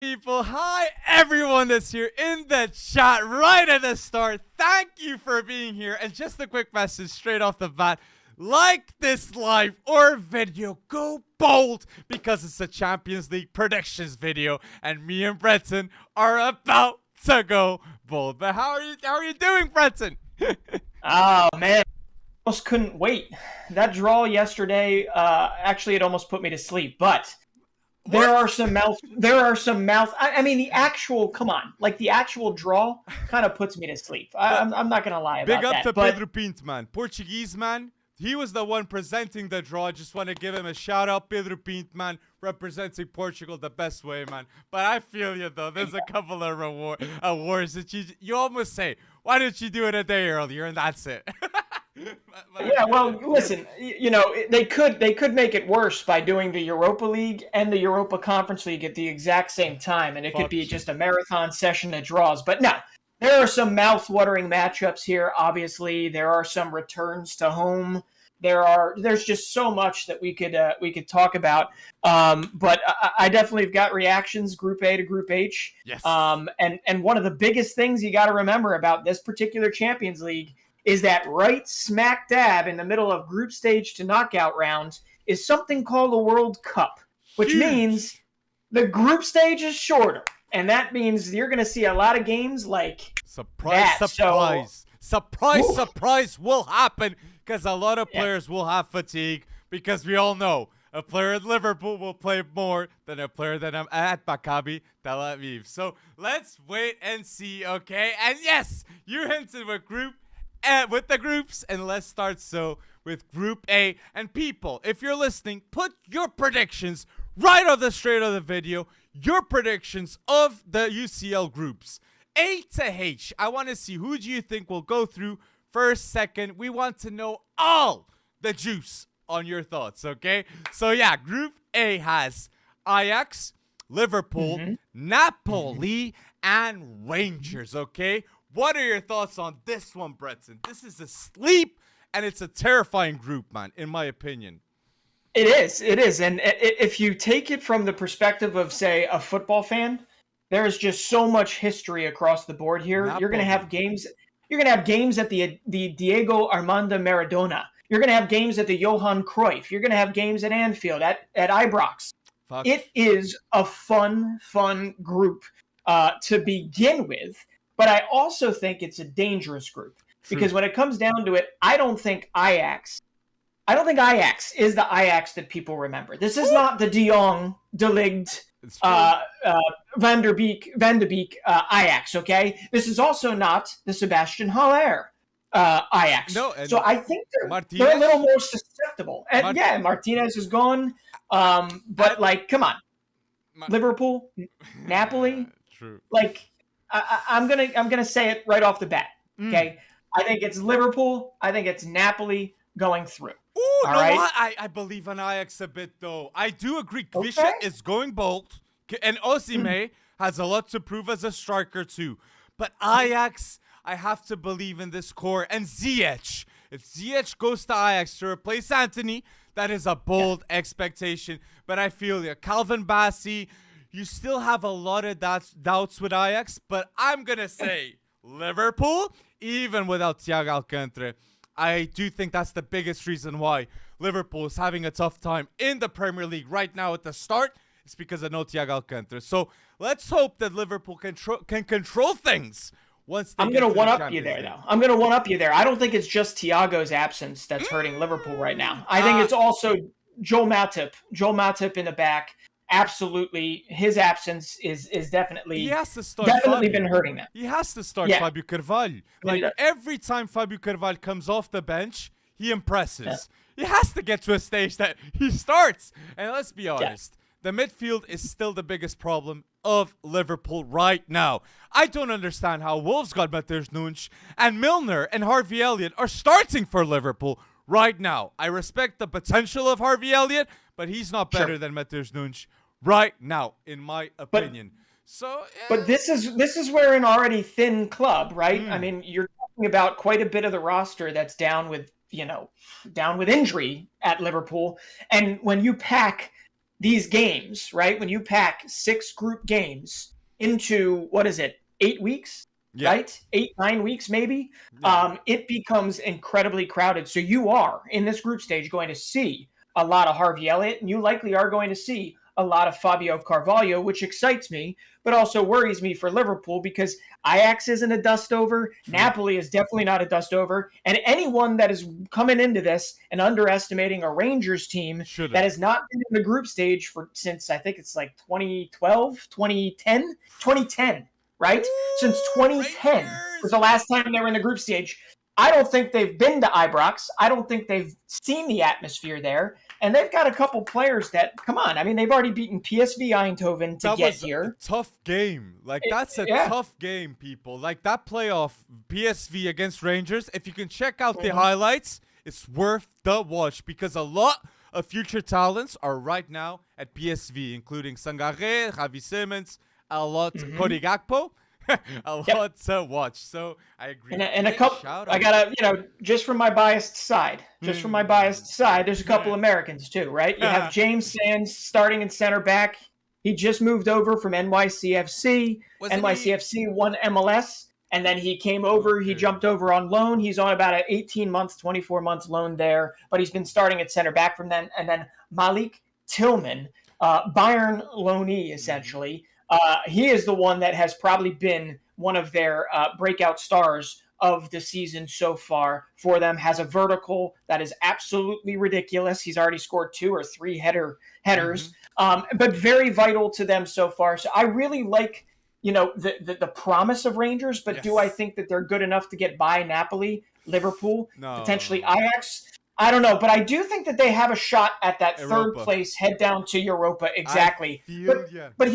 People, hi everyone that's here in the chat right at the start. Thank you for being here. And just a quick message straight off the bat. Like this live or video, go bold because it's a Champions League predictions video and me and Breton are about to go bold. But how are you doing, Breton? Oh man, almost couldn't wait. That draw yesterday, actually, it almost put me to sleep. But there What? are some mouth. There are some mouth. I mean, the actual. Come on, like the actual draw kind of puts me to sleep. But I'm not gonna lie big about up that. to But Pedro Pinto, man. Portuguese man. He was the one presenting the draw. I just want to give him a shout out. Pedro Pinto, man, representing Portugal the best way, man. But I feel you, though. There's a couple of awards that you almost say, why didn't you do it a day earlier? And that's it. But I yeah, feel well, you. listen, they could make it worse by doing the Europa League and the Europa Conference League at the exact same time, and it could Fuck be you. just a marathon session of draws. But no, there are some mouth-watering matchups here. Obviously, there are some returns to home. There's just so much that we could talk about. But I definitely have got reactions, Group A to Group H. Yes. And one of the biggest things you got to remember about this particular Champions League is that right smack dab in the middle of group stage to knockout round is something called the World Cup, which means Huge. the group stage is shorter. And that means you're going to see a lot of games like Surprise, that. So, surprise. Surprise, woo, surprise will happen because a lot of yeah. players will have fatigue because we all know a player at Liverpool will play more than a player that I'm at Maccabi Tel Aviv. So let's wait and see, okay? And yes, you hinted with the groups, and let's start with Group A. And people, if you're listening, put your predictions right on the straight of the video. Your predictions of the UCL groups. A to H. I want to see who do you think will go through first, second. We want to know all the juice on your thoughts, okay? So yeah, Group A has Ajax, Liverpool, Mm-hmm. Napoli, and Rangers, okay? What are your thoughts on this one, Breton? This is a sleep, and it's a terrifying group, man, in my opinion. It is. And if you take it from the perspective of, say, a football fan, there is just so much history across the board here. You're going to have Napoli. games. You're going to have games at the Diego Armando Maradona. You're going to have games at the Johan Cruyff. You're going to have games at Anfield, at Ibrox. Fuck. It is a fun group to begin with, but I also think it's a dangerous group True. because when it comes down to it, I don't think Ajax is the Ajax that people remember. This is Ooh, not the De Jong, De Ligt, it's true. Van der Beek Ajax. Okay, this is also not the Sebastian Haller Ajax. No, So and I think they're a little Martinez? more susceptible. And Mart- yeah, Martinez is gone. and But like, come on, Ma- Liverpool, Napoli. True. Like, I'm gonna say it right off the bat. Mm. Okay, I think it's Liverpool. I think it's Napoli going through. Ooh, All no right. what? I believe in Ajax a bit though. I do agree. Kvisha Okay. is going bold, and Osime has a lot to prove as a striker too. But Ajax, I have to believe in this core and Ziyech. If Ziyech goes to Ajax to replace Anthony, that is a Yeah. bold expectation. But I feel you, Calvin Bassey. You still have a lot of doubts with Ajax, but I'm gonna say Liverpool, even without Thiago Alcantara. I do think that's the biggest reason why Liverpool is having a tough time in the Premier League right now at the start. It's because of no Thiago Alcantara. So let's hope that Liverpool can control things once they I'm get gonna to the one up you Champions there, League. though. I'm gonna one up you there. I don't think it's just Thiago's absence that's hurting Liverpool right now. I think Uh, it's also Joel Matip. Joel Matip in the back. Absolutely, his absence is he definitely has to start definitely been Fabio. hurting them. He has to start Yeah. Fabio Carvalho. And, Like every time Fabio Carvalho comes off the bench, he yeah. impresses. He has to get to a stage that he starts. And let's be Yeah. honest, the midfield is still the biggest problem of Liverpool right now. I don't understand how Wolves got Matheus Nunes and Milner and Harvey Elliott are starting for Liverpool right now. I respect the potential of Harvey Elliott, but he's not better Sure. than Matheus Nunes right now, in my But opinion. So, But this is where an already thin club, right? I mm, mean, you're talking about quite a bit of the roster that's down with injury at Liverpool, and when you pack these games, right? When you pack 6 group games into, what is it, 8 weeks, Yeah. right? 8, 9 weeks, maybe. Yeah. It becomes incredibly crowded. So you are in this group stage going to see a lot of Harvey Elliott, and you likely are going to see a lot of Fabio Carvalho, which excites me, but also worries me for Liverpool because Ajax isn't a dust over. True. Napoli is definitely not a dust over. And anyone that is coming into this and underestimating a Rangers team Should've. that has not been in the group stage since I think it's like 2012, 2010, right? Since 2010 was the last time they were in the group stage. I don't think they've been to Ibrox. I don't think they've seen the atmosphere there. And they've got a couple players that, come on, I mean, they've already beaten PSV Eindhoven to get here. That was a tough game. Like, that's a tough game, people. Like, that playoff PSV against Rangers, if you can check out the highlights, it's worth the watch because a lot of future talents are right now at PSV, including Sangaré, Javi Simmons, a lot, Cody Gakpo. A lot to watch, so I agree. And a couple, I gotta, just from my biased side, there's a couple Americans too, right? You have James Sands starting in center back. He just moved over from NYCFC. NYCFC won MLS, and then he came over. He jumped over on loan. He's on about an 18 months, 24 months loan there, but he's been starting at center back from then. And then Malik Tillman, Bayern loanee, essentially. He is the one that has probably been one of their breakout stars of the season so far for them. Has a vertical that is absolutely ridiculous. He's already scored 2 or 3 headers, but very vital to them so far. So I really like, the promise of Rangers, but do I think that they're good enough to get by Napoli, Liverpool, potentially Ajax? I don't know, but I do think that they have a shot at that third place, head down to Europa. Exactly. But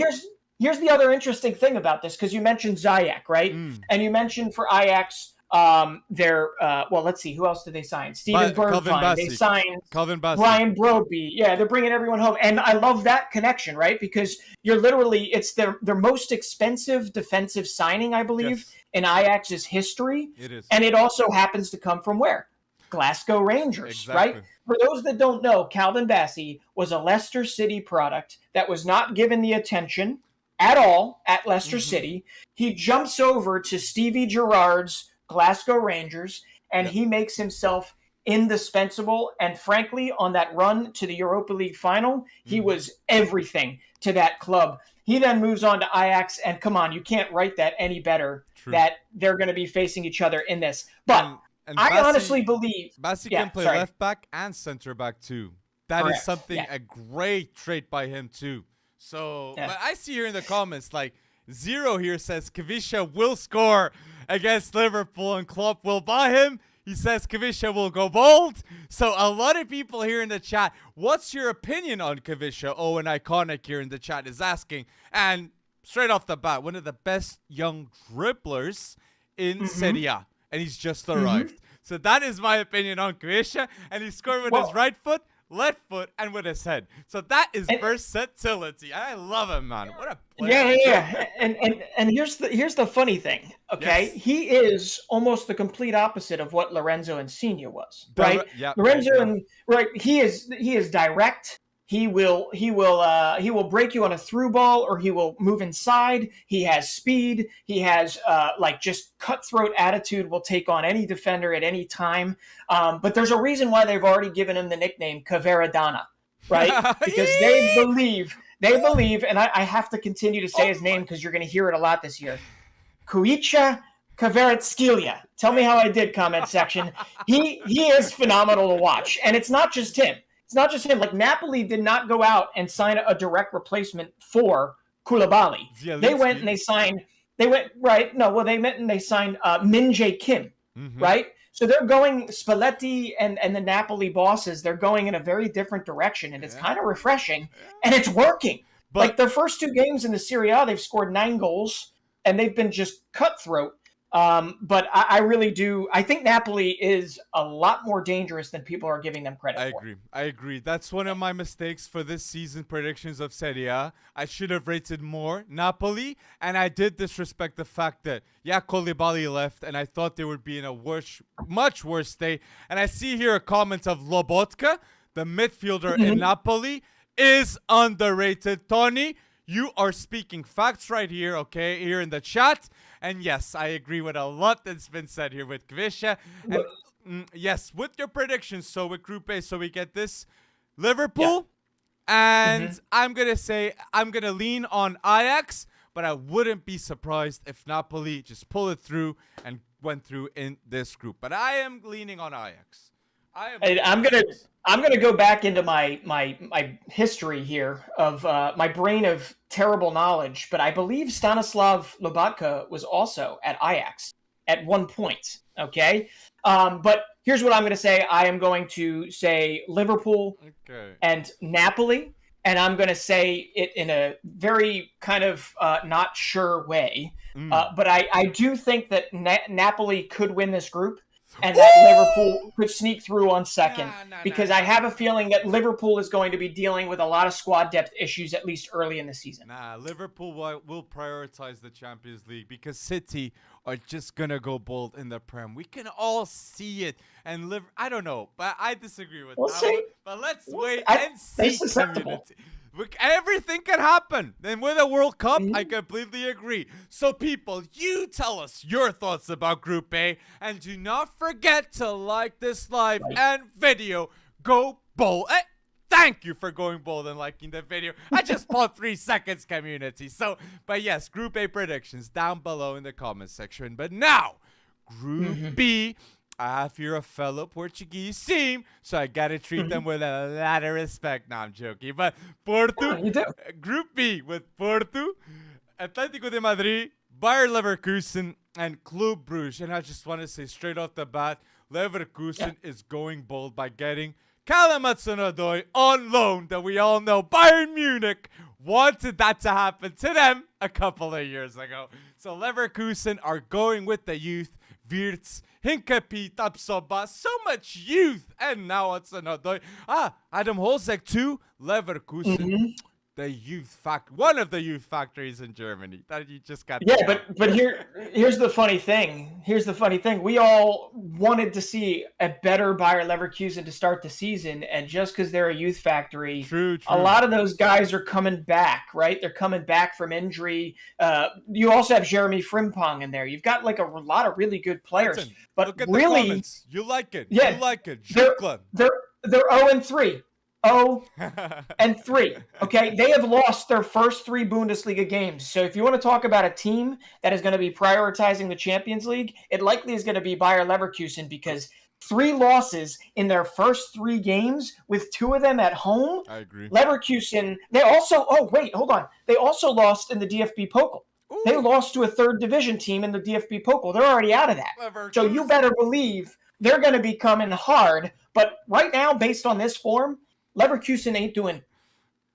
here's the other interesting thing about this, because you mentioned Ziyech, right? And you mentioned for Ajax, let's see, who else did they sign? Steven Bergwijn. They signed Brian Broby. Yeah, they're bringing everyone home. And I love that connection, right? Because it's their most expensive defensive signing, I believe, in Ajax's history. It is. And it also happens to come from where? Glasgow Rangers, right? For those that don't know, Calvin Bassey was a Leicester City product that was not given the attention at all at Leicester City. He jumps over to Stevie Gerrard's Glasgow Rangers, and he makes himself indispensable. And frankly, on that run to the Europa League final, he was everything to that club. He then moves on to Ajax, and come on, you can't write that any better that they're going to be facing each other in this. But and I honestly believe Bassey can play left back and center back too. That is something, a great trait by him too. So, but I see here in the comments, like, Zero here says Kavisha will score against Liverpool and Klopp will buy him. He says Kavisha will go bold. So a lot of people here in the chat, what's your opinion on Kavisha? Owen Iconic here in the chat is asking. And straight off the bat, one of the best young dribblers in Serie A. And he's just arrived. So that is my opinion on Kavisha. And he scored with his right foot, left foot, and with his head. So that is versatility. I love him, man. What a player. Yeah. And here's the funny thing. Okay, he is almost the complete opposite of what Lorenzo Insigne was. Right? Lorenzo he is direct. He will break you on a through ball, or he will move inside. He has speed. He has just cutthroat attitude. Will take on any defender at any time. But there's a reason why they've already given him the nickname Caveradana, right? Because they believe, and I have to continue to say his name because you're going to hear it a lot this year. Kuicha Kvaratskhelia. Tell me how I did, comment section. He is phenomenal to watch, and it's not just him. It's not just him. Like, Napoli did not go out and sign a direct replacement for Koulibaly. They went and they signed. They signed Min Jae Kim, right? So they're going, Spalletti and the Napoli bosses, they're going in a very different direction, and it's kind of refreshing, and it's working. But their first 2 games in the Serie A, they've scored 9 goals, and they've been just cutthroat. But I really do. I think Napoli is a lot more dangerous than people are giving them credit for. I agree. That's one of my mistakes for this season predictions of Serie A. I should have rated more Napoli, and I did disrespect the fact that, Koulibaly left, and I thought they would be in a much worse state. And I see here a comment of Lobotka, the midfielder in Napoli. is underrated. Tony, you are speaking facts right here, okay, here in the chat. And yes, I agree with a lot that's been said here with Kvisha. And yes, with your predictions, so with Group A, so we get this Liverpool, and I'm going to say I'm going to lean on Ajax, but I wouldn't be surprised if Napoli just pull it through and went through in this group. But I am leaning on Ajax. I'm gonna go back into my history here of my brain of terrible knowledge, but I believe Stanislav Lobotka was also at Ajax at one point. Okay, but here's what I'm going to say. I am going to say Liverpool and Napoli, and I'm going to say it in a very kind of not sure way. But I do think that Napoli could win this group, and that Liverpool could sneak through on second, because I have a feeling that Liverpool is going to be dealing with a lot of squad depth issues, at least early in the season. Liverpool will prioritize the Champions League because City are just going to go bold in the Prem. We can all see it. And I don't know, but I disagree with that one. But let's wait and see, community. Everything can happen. Then with a World Cup, I completely agree. So people, you tell us your thoughts about Group A. And do not forget to like this live and video. Go bold. Thank you for going bold and liking the video. I just bought 3 seconds, community. So, but yes, Group A predictions down below in the comment section. But now, Group B. I have here a fellow Portuguese team, so I gotta treat them with a lot of respect. No, I'm joking. But Porto, Group B with Porto, Atlético de Madrid, Bayer Leverkusen, and Club Brugge. And I just want to say straight off the bat, Leverkusen is going bold by getting Callum Hudson-Odoi on loan, that we all know Bayern Munich wanted that to happen to them a couple of years ago. So Leverkusen are going with the youth. Wirtz, Hinkapie, Tapsoba, so much youth. And now Hudson-Odoi. Adam Holzek too. Leverkusen. The youth one of the youth factories in Germany that you just got. Yeah, but here's the funny thing. We all wanted to see a better Bayer Leverkusen to start the season, and just because they're a youth factory, true. A lot of those guys are coming back, right? They're coming back from injury. You also have Jeremy Frimpong in there. You've got like a lot of really good players. Listen, but look at really, the comments. You like it. Yeah, you like it. They're 0-3. 0-3. Okay, they have lost their first 3 Bundesliga games. So if you want to talk about a team that is going to be prioritizing the Champions League, it likely is going to be Bayer Leverkusen, because 3 losses in their first 3 games, with 2 of them at home. I agree. Leverkusen. They also. Oh wait, hold on. They also lost in the DFB Pokal. Ooh. They lost to a 3rd division team in the DFB Pokal. They're already out of that. So you better believe they're going to be coming hard. But right now, based on this form, Leverkusen ain't doing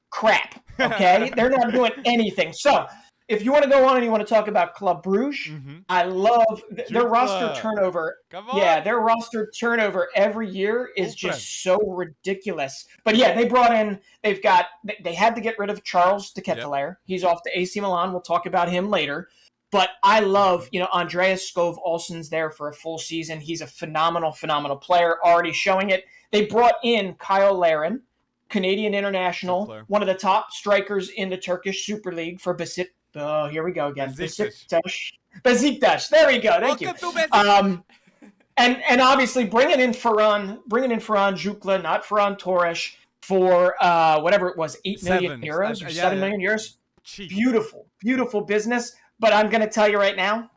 crap, okay? They're not doing anything. So, if you want to go on and you want to talk about Club Brugge, I love their roster turnover. Come on. Yeah, their roster turnover every year is just so ridiculous. But yeah, they had to get rid of Charles de Ketelaere. Yep. He's off to AC Milan. We'll talk about him later. But I love, Andreas Skov Olsen's there for a full season. He's a phenomenal player, already showing it. They brought in Kyle Larin, Canadian international, one of the top strikers in the Turkish Super League for Besiktas. Oh, here we go again. Besiktas. There we go. Thank you. And obviously bringing in Ferran Jukla, not Ferran Torres, for whatever it was, 8 million euros or 7 million euros. Cheap. Beautiful business. But I'm going to tell you right now,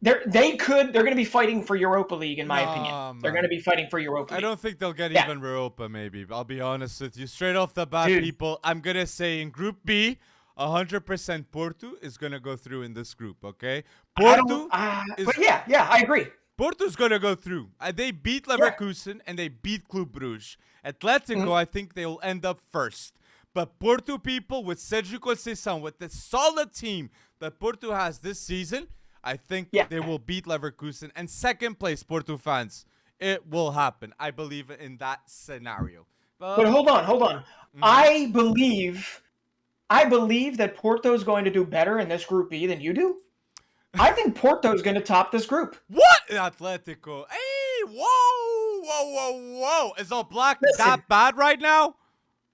they're going to be fighting for Europa League, in my opinion. Man. They're going to be fighting for Europa League. I don't think they'll get even Europa, maybe. I'll be honest with you. Straight off the bat, people, I'm going to say in Group B, 100% Porto is going to go through in this group, okay? But I agree. Porto's going to go through. They beat Leverkusen and they beat Club Brugge. Atletico, I think they will end up first. But Porto, people, with Sergio Conceição, with the solid team that Porto has this season, I think they will beat Leverkusen. And second place, Porto fans, it will happen. I believe in that scenario. But hold on. I believe that Porto is going to do better in this Group B than you do. I think Porto is going to top this group. What? Atletico. Hey, whoa. whoa. Is Oblak Listen. that bad right now?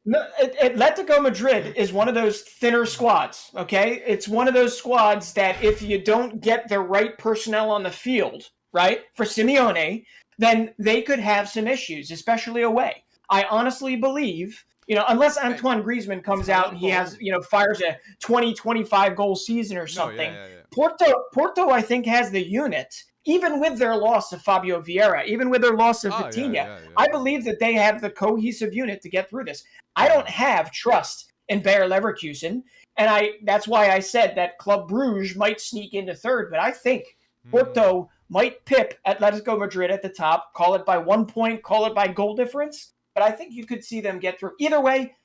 No, Atletico Madrid is one of those thinner squads, okay? It's one of those squads that if you don't get the right personnel on the field, right, for Simeone, then they could have some issues, especially away. I honestly believe, unless Antoine Griezmann comes out and he has, fires a 20, 25 goal season or something, Porto, I think, has the unit. Even with their loss of Fabio Vieira, even with their loss of Vitinha, I believe that they have the cohesive unit to get through this. I don't have trust in Bayer Leverkusen, and that's why I said that Club Brugge might sneak into third, but I think Porto might pip Atletico Madrid at the top, call it by 1 point, call it by goal difference, but I think you could see them get through. Either way,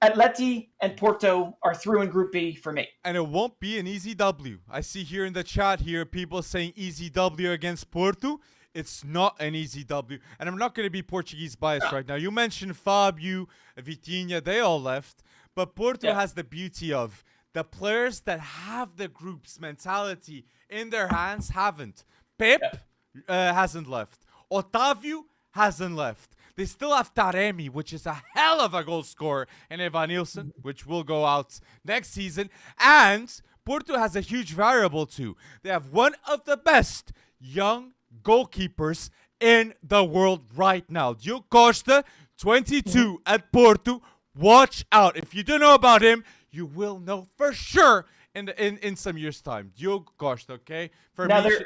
Atleti and Porto are through in Group B for me. And it won't be an easy W. I see here in the chat here people saying easy W against Porto. It's not an easy W. And I'm not going to be Portuguese biased right now. You mentioned Fabio, Vitinha, they all left. But Porto has the beauty of the players that have the group's mentality in their hands haven't. Pep hasn't left. Otavio hasn't left. They still have Taremi, which is a hell of a goal scorer, and Evan Nilsson, which will go out next season. And Porto has a huge variable too. They have one of the best young goalkeepers in the world right now. Diogo Costa, 22 at Porto. Watch out. If you don't know about him, you will know for sure in some years' time. Diogo Costa, okay? For now me,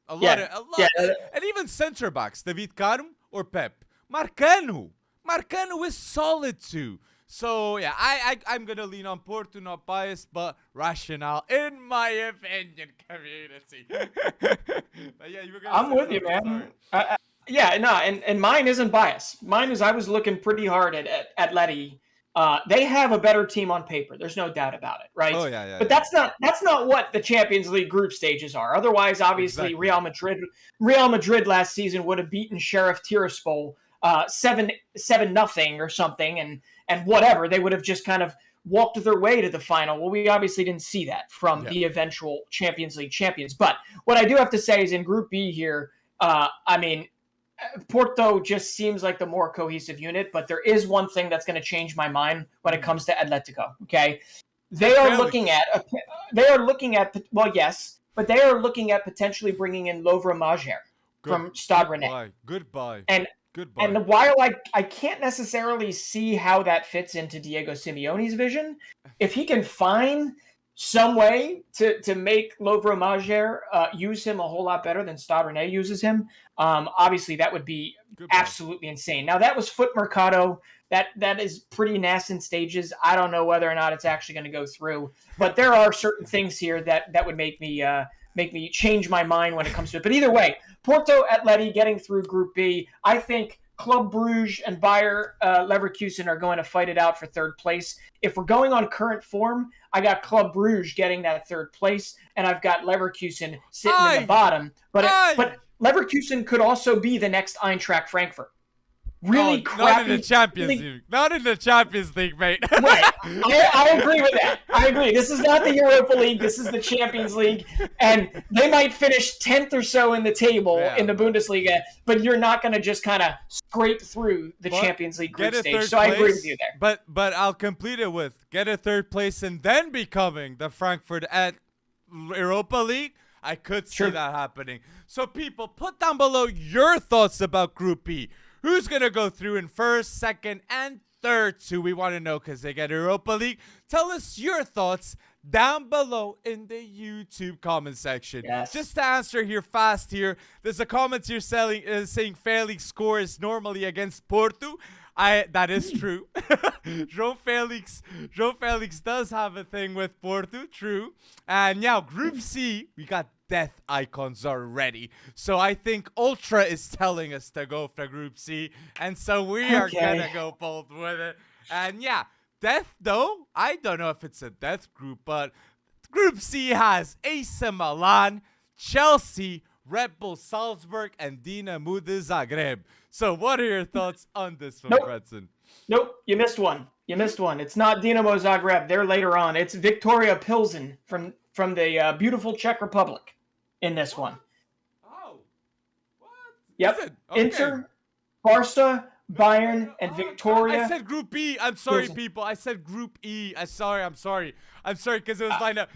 a lot, and even center backs, David Carmo or Pep. Marcano is solid too. So yeah, I'm gonna lean on Porto, not biased, but rationale in my opinion, community. But yeah, you were gonna. I'm with you, man. And mine isn't biased. Mine is I was looking pretty hard at Atleti. They have a better team on paper. There's no doubt about it, right? Oh yeah. But that's not what the Champions League group stages are. Otherwise, obviously, exactly. Real Madrid last season would have beaten Sheriff Tiraspol 7-0 or something, and whatever. They would have just kind of walked their way to the final. Well, we obviously didn't see that from the eventual Champions League champions. But what I do have to say is in Group B here, Porto just seems like the more cohesive unit, but there is one thing that's going to change my mind when it comes to Atletico. Okay, they are looking at potentially bringing in Lovro Majer from Stade Rennais. Goodbye. And while I can't necessarily see how that fits into Diego Simeone's vision, if he can find some way to make Lovro Majer use him a whole lot better than Stade Rennais uses him, obviously that would be absolutely insane. Now, that was Foot Mercado. That is pretty nascent stages. I don't know whether or not it's actually going to go through, but there are certain things here that would make me change my mind when it comes to it. But either way, Porto, Atleti getting through Group B. I think Club Brugge and Bayer Leverkusen are going to fight it out for third place. If we're going on current form, I got Club Brugge getting that third place, and I've got Leverkusen sitting in the bottom. But Leverkusen could also be the next Eintracht Frankfurt. Really crappy. Not in the Champions League. Not in the Champions League, mate. Right. I agree with that. I agree. This is not the Europa League. This is the Champions League. And they might finish 10th or so in the table in the Bundesliga, but you're not going to just kind of scrape through the Champions League group stage. So I agree with you there. But I'll complete it with get a third place and then becoming the Frankfurt at Europa League. I could see that happening. So people, put down below your thoughts about Group B. Who's going to go through in first, second, and third too? We want to know because they get Europa League. Tell us your thoughts down below in the YouTube comment section. Yes. Just to answer here fast here, there's a comment here saying Felix scores normally against Porto. That is true. João Felix does have a thing with Porto, true. And now Group C, we got death icons already. So I think Ultra is telling us to go for Group C. And so we are going to go bold with it. And yeah, death though, I don't know if it's a death group, but Group C has AC Milan, Chelsea, Red Bull Salzburg, and Dinamo Zagreb. So what are your thoughts on this one, Fredson? Nope, you missed one. It's not Dinamo Zagreb. They're later on. It's Victoria Pilsen from the beautiful Czech Republic in this one. Oh, what? Yep. Is it? Okay. Inter, Barca, Bayern, and I Victoria. said Group E. I'm sorry, Pilsen. people. I said Group E. I'm sorry, because it was lined up.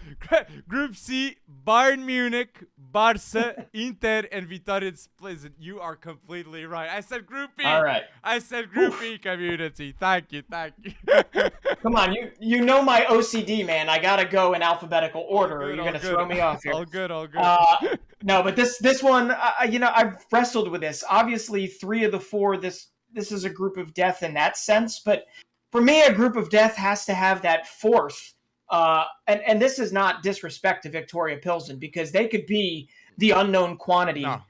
Group C: Bayern Munich, Barca, Inter, and Vitoria Split. You are completely right. I said Group E. All right. I said Group E, community. Thank you. Come on, you know my OCD, man. I gotta go in alphabetical order, or you're gonna throw me off here. All good. No, but this one, I've wrestled with this. Obviously, 3 of the 4. This is a group of death in that sense, but for me, a group of death has to have that 4th. And this is not disrespect to Victoria Pilsen, because they could be the unknown quantity. No.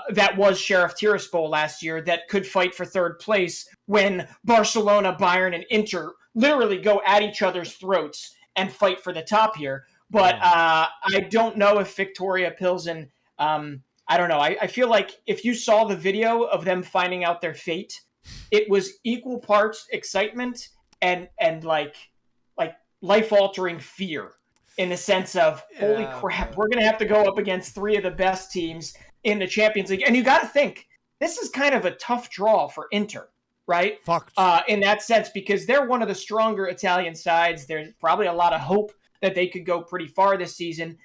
That was Sheriff Tiraspol last year that could fight for 3rd place when Barcelona, Bayern, and Inter literally go at each other's throats and fight for the top here. But I don't know if Victoria Pilsen, I don't know. I feel like if you saw the video of them finding out their fate, it was equal parts excitement and like life-altering fear, in the sense of, holy crap, we're going to have to go up against 3 of the best teams in the Champions League. And you got to think, this is kind of a tough draw for Inter, right? In that sense, because they're one of the stronger Italian sides. There's probably a lot of hope that they could go pretty far this season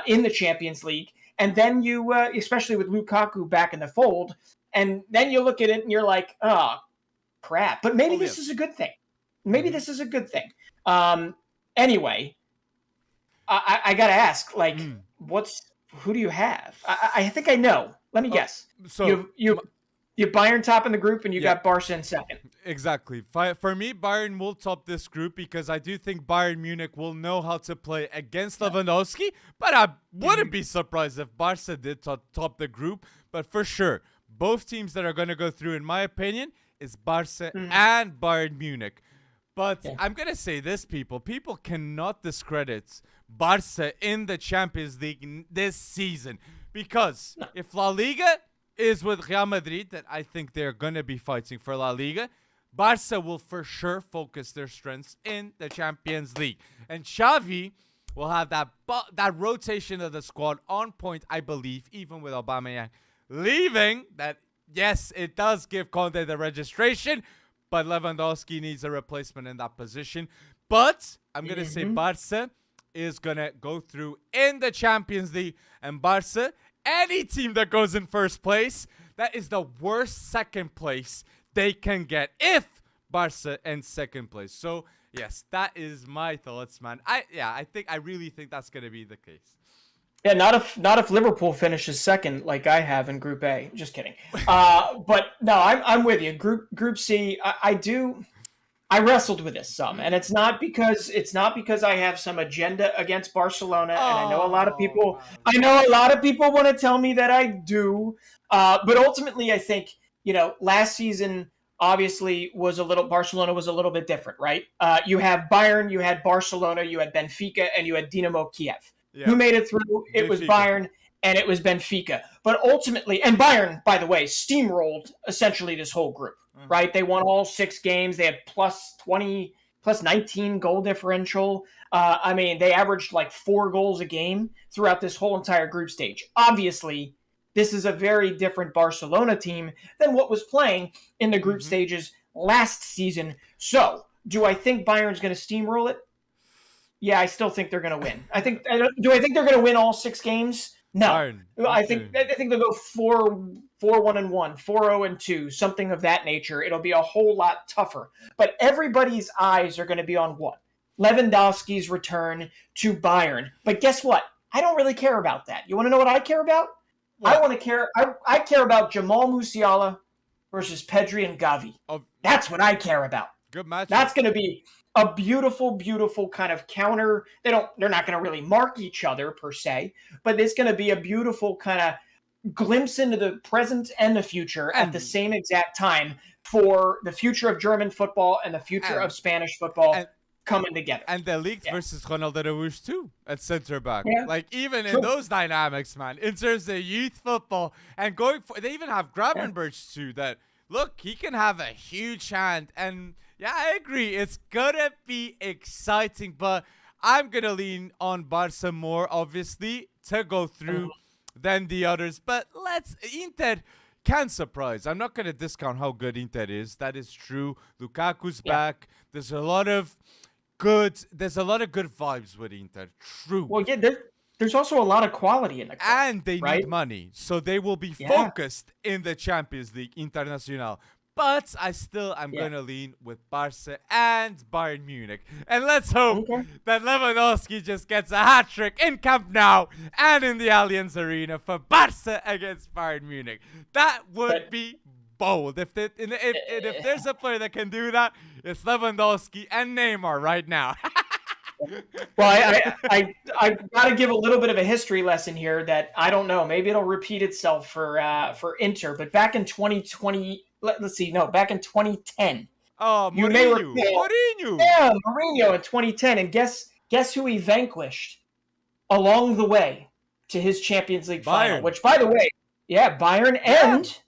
in the Champions League. And then you, especially with Lukaku back in the fold, and then you look at it and you're like, oh, crap. But maybe this is a good thing. Maybe this is a good thing. Anyway, I got to ask, who do you have? I think I know. Let me guess. So you Bayern top in the group, and you got Barca in second. Exactly. For me, Bayern will top this group, because I do think Bayern Munich will know how to play against Lewandowski. But I wouldn't be surprised if Barca did top the group. But for sure, both teams that are going to go through, in my opinion, is Barca and Bayern Munich. But I'm going to say this, people. People cannot discredit Barca in the Champions League this season. Because if La Liga is with Real Madrid, that I think they're going to be fighting for La Liga, Barca will for sure focus their strengths in the Champions League. And Xavi will have that rotation of the squad on point, I believe, even with Aubameyang leaving. That, yes, it does give Conte the registration, but Lewandowski needs a replacement in that position. But I'm going to say Barca is going to go through in the Champions League. And Barca, any team that goes in first place, that is the worst second place they can get if Barca ends second place. So, yes, that is my thoughts, man. I really think that's going to be the case. Yeah, not if Liverpool finishes second like I have in Group A. Just kidding. But no, I'm with you. Group C, I wrestled with this some, and it's not because I have some agenda against Barcelona, and I know a lot of people want to tell me that I do. But ultimately, I think, last season obviously Barcelona was a little bit different, right? You have Bayern, you had Barcelona, you had Benfica, and you had Dinamo Kiev. Yeah. Who made it through? It was Bayern and it was Benfica. But ultimately, and Bayern, by the way, steamrolled essentially this whole group, right? They won all 6 games. They had plus 20, plus 19 goal differential. They averaged like 4 goals a game throughout this whole entire group stage. Obviously, this is a very different Barcelona team than what was playing in the group stages last season. So, do I think Bayern's going to steamroll it? Yeah, I still think they're going to win. Do I think they're going to win all 6 games? No. Bayern. I think they'll go 4-1-1, 4-0-2, something of that nature. It'll be a whole lot tougher. But everybody's eyes are going to be on what? Lewandowski's return to Bayern. But guess what? I don't really care about that. You want to know what I care about? What? I care about Jamal Musiala versus Pedri and Gavi. That's what I care about. Good match. That's going to be a beautiful, beautiful kind of counter. They're not going to really mark each other per se, but it's going to be a beautiful kind of glimpse into the present and the future at the same exact time for the future of German football and the future of Spanish football coming together. And the league versus Ronaldo Araújo too at center back. Yeah. Like even in those dynamics, man, in terms of youth football and they even have Gravenberch too. That look, he can have a huge hand. And yeah, I agree. It's gonna be exciting, but I'm gonna lean on Barca more, obviously, to go through than the others. But Inter can surprise. I'm not going to discount how good Inter is. That is true. Lukaku's back. There's a lot of good vibes with Inter. True. Well, yeah, there's also a lot of quality in the club, and they right? need money, so they will be focused in the Champions League International. But I'm going to lean with Barca and Bayern Munich. And let's hope that Lewandowski just gets a hat-trick in Camp Nou and in the Allianz Arena for Barca against Bayern Munich. That would be bold. If there's a player that can do that, it's Lewandowski and Neymar right now. Well, I got to give a little bit of a history lesson here that I don't know. Maybe it'll repeat itself for Inter. But back in 2020, back in 2010. Oh, Mourinho. Yeah, Mourinho in 2010. And guess who he vanquished along the way to his Champions League final? Which, by the way, Bayern and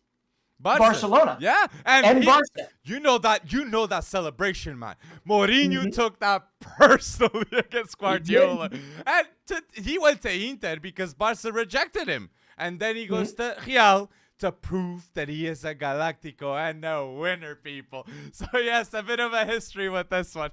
Barcelona. Yeah, and Barca. You know that celebration, man. Mourinho took that personally against Guardiola. And he went to Inter because Barca rejected him. And then he goes to Real to prove that he is a Galactico and a winner, people. So, yes, a bit of a history with this one.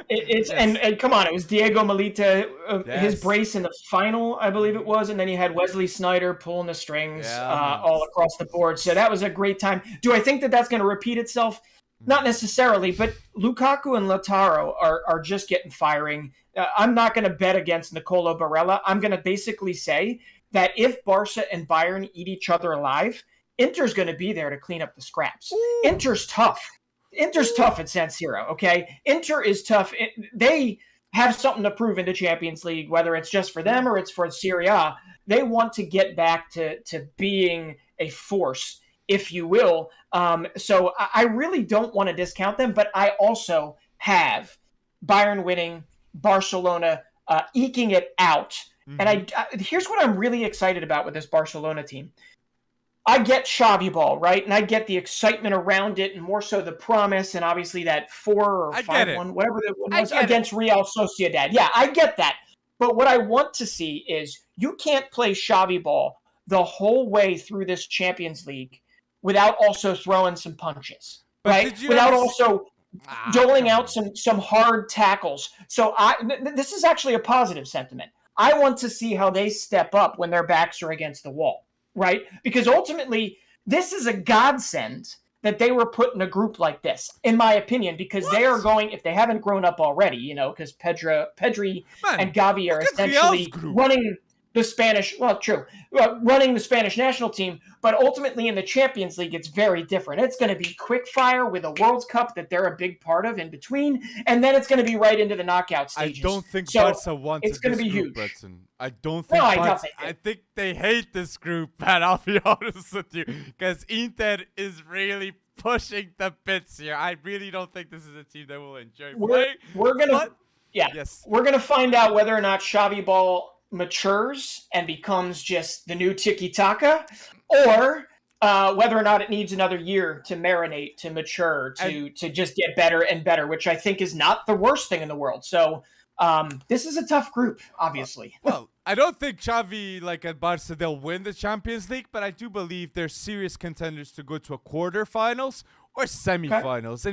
And come on, it was Diego Milita, his brace in the final, I believe it was, and then he had Wesley Sneijder pulling the strings all across the board. So that was a great time. Do I think that that's going to repeat itself? Not necessarily, but Lukaku and Lautaro are just getting firing. I'm not going to bet against Nicolo Barella. I'm going to basically say that if Barca and Bayern eat each other alive, Inter's going to be there to clean up the scraps. Inter's tough. Inter's tough at San Siro, okay? Inter is tough. They have something to prove in the Champions League, whether it's just for them or it's for Serie A. They want to get back to being a force, if you will. So I really don't want to discount them, but I also have Bayern winning, Barcelona eking it out. And I here's what I'm really excited about with this Barcelona team. I get Xavi ball, right? And I get the excitement around it and more so the promise and obviously that 4 or 5-1, whatever that was, against Real Sociedad. Yeah, I get that. But what I want to see is you can't play Xavi ball the whole way through this Champions League without also throwing some punches, right? Without also doling out some hard tackles. So this is actually a positive sentiment. I want to see how they step up when their backs are against the wall. Right? Because ultimately, this is a godsend that they were put in a group like this, in my opinion, because they are going, if they haven't grown up already, because Pedri and Gavi are essentially running the Spanish, running the Spanish national team, but ultimately in the Champions League, it's very different. It's going to be quick fire with a World Cup that they're a big part of in between, and then it's going to be right into the knockout stages. I don't think Barca wants it's going to be group, huge. Bretson. I don't think I think they hate this group, man, I'll be honest with you, because Inter is really pushing the bits here. I really don't think this is a team that will enjoy playing. We're going to find out whether or not Xavi Ball matures and becomes just the new tiki-taka, or whether or not it needs another year to marinate, to mature, to just get better and better, which I think is not the worst thing in the world. So this is a tough group, obviously. Well, I don't think Xavi, like at Barca, they'll win the Champions League, but I do believe they're serious contenders to go to a quarterfinals or semifinals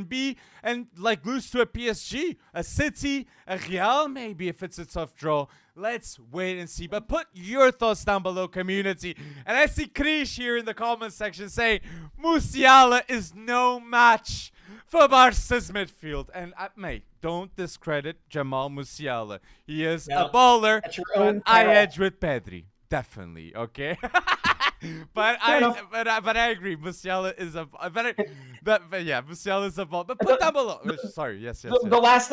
and lose to a PSG, a City, a Real, maybe if it's a tough draw. Let's wait and see. But put your thoughts down below, community. And I see Krish here in the comment section saying Musiala is no match for Barca's midfield. And mate, don't discredit Jamal Musiala. He is a baller, but I edge with Pedri. Definitely, okay? But I agree. Musiala is a Musiala is a ball. But put down below. Sorry, yes. The last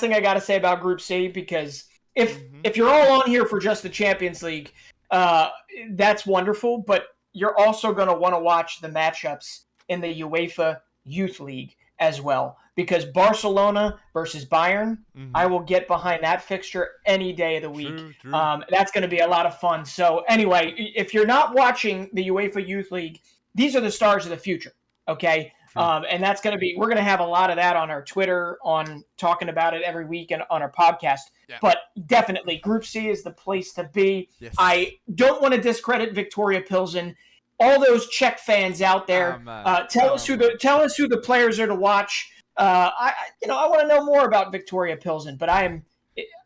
thing I got to say about Group C, because if you're all on here for just the Champions League, that's wonderful. But you're also going to want to watch the matchups in the UEFA Youth League as well, because Barcelona versus Bayern, I will get behind that fixture any day of the week. True. That's going to be a lot of fun. So anyway, if you're not watching the UEFA Youth League, these are the stars of the future, okay? And that's going to be, we're going to have a lot of that on our Twitter, on talking about it every week and on our podcast. Yeah. But definitely, Group C is the place to be. Yes. I don't want to discredit Victoria Pilsen. all those Czech fans out Ah, there, man. tell us Come on. who the players are to watch. I want to know more about Victoria Pilsen, but I'm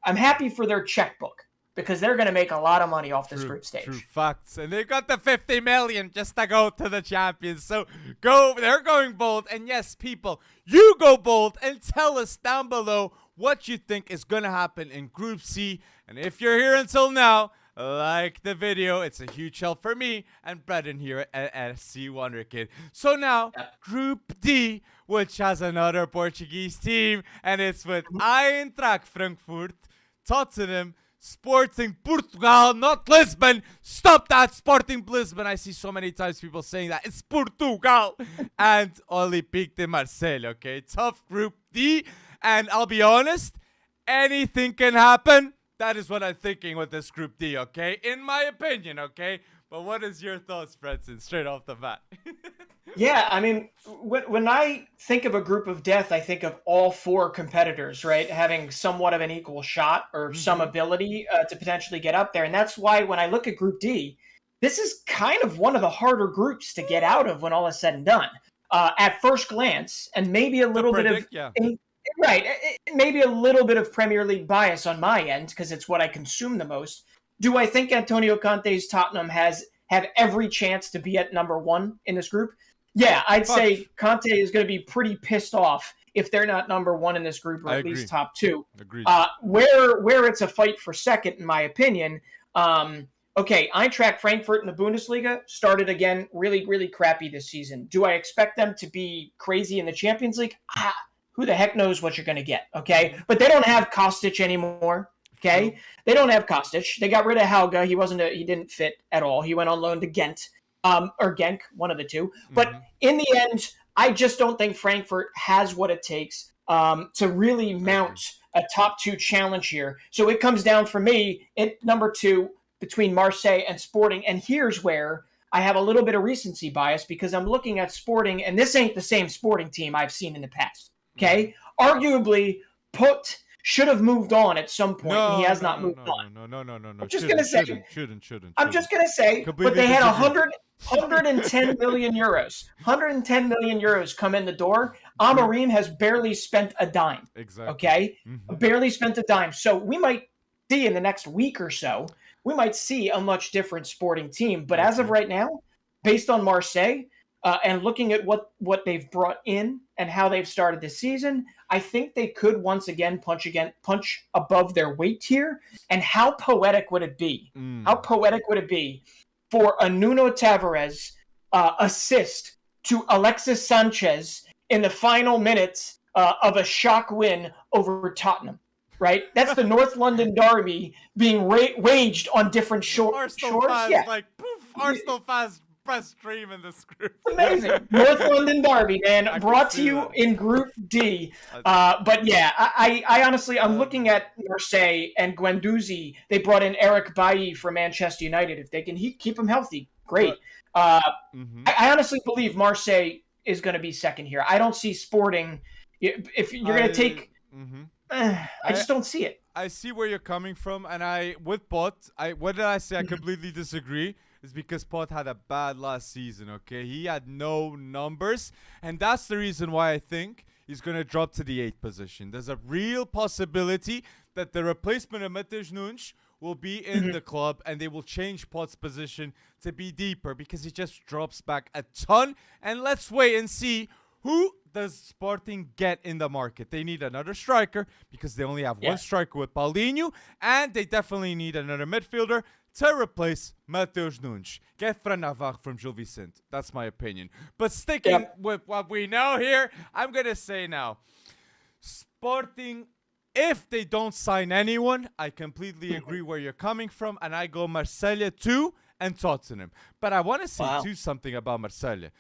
happy for their checkbook because they're going to make a lot of money off this True, group true stage. facts. And they got the 50 million just to go to the champions. So go, they're going bold. And yes, people, you go bold and tell us down below what you think is going to happen in Group C. And if you're here until now, like the video. It's a huge help for me and Brendan here at SC Wonderkid. So now, Group D, which has another Portuguese team, and it's with Eintracht Frankfurt, Tottenham, Sporting Portugal, not Lisbon. Stop that, Sporting Lisbon. I see so many times people saying that. It's Portugal. And Olympique de Marseille, okay? Tough Group D. And I'll be honest, anything can happen. That is what I'm thinking with this Group D, okay? In my opinion, okay? But what is your thoughts, Brenton, straight off the bat? Yeah, I mean, when I think of a group of death, I think of all four competitors, right, having somewhat of an equal shot or some ability to potentially get up there. And that's why when I look at Group D, this is kind of one of the harder groups to get out of when all is said and done. At first glance, and maybe a little bit of yeah. right, maybe a little bit of Premier League bias on my end because it's what I consume the most. Do I think Antonio Conte's Tottenham have every chance to be at number one in this group? Yeah, I'd say Conte is going to be pretty pissed off if they're not number one in this group, or at least top two. Agreed. Where it's a fight for second, in my opinion. Okay, Eintracht Frankfurt in the Bundesliga started again really, really crappy this season. Do I expect them to be crazy in the Champions League? Who the heck knows what you're going to get, okay? But they don't have Kostic anymore, okay? They don't have Kostic. They got rid of Helga. He didn't fit at all. He went on loan to Ghent, or Genk, one of the two. But in the end, I just don't think Frankfurt has what it takes to really mount a top two challenge here. So it comes down for me at number two between Marseille and Sporting. And here's where I have a little bit of recency bias because I'm looking at Sporting, and this ain't the same Sporting team I've seen in the past. Okay, arguably, Put should have moved on at some point, and he has not moved on. No. I'm just gonna say, shouldn't. I'm just gonna say, but they had 110 million euros. 110 million euros come in the door. Amorim has barely spent a dime. Exactly. Okay, barely spent a dime. So we might see in the next week or so, we might see a much different Sporting team. But as of right now, based on Marseille. And looking at what they've brought in and how they've started this season, I think they could once again punch above their weight here. And how poetic would it be? How poetic would it be for a Nuno Tavares assist to Alexis Sanchez in the final minutes of a shock win over Tottenham? Right, that's the North London derby being waged on different shores. Yeah, like poof, Arsenal fans. Press stream in this group. Amazing. North London derby, man. Brought to you in Group D. But yeah, I honestly, I'm looking at Marseille and Guendouzi. They brought in Eric Bailly from Manchester United. If they can keep him healthy, great. I honestly believe Marseille is going to be second here. I don't see Sporting. If you're going to take... I just don't see it. I see where you're coming from, and with Pot, what did I say? I completely disagree. Is because Pot had a bad last season, okay? He had no numbers, and that's the reason why I think he's going to drop to the 8th position. There's a real possibility that the replacement of Mateusz Nunes will be in the club, and they will change Pot's position to be deeper because he just drops back a ton. And let's wait and see who does Sporting get in the market. They need another striker because they only have one striker with Paulinho, and they definitely need another midfielder to replace Mateusz Nunes. Get Fran Navarro from Gil Vicente. That's my opinion. But sticking with what we know here, I'm going to say now, Sporting, if they don't sign anyone, I completely agree where you're coming from, and I go Marseille 2 and Tottenham. But I want to say too something about Marseille.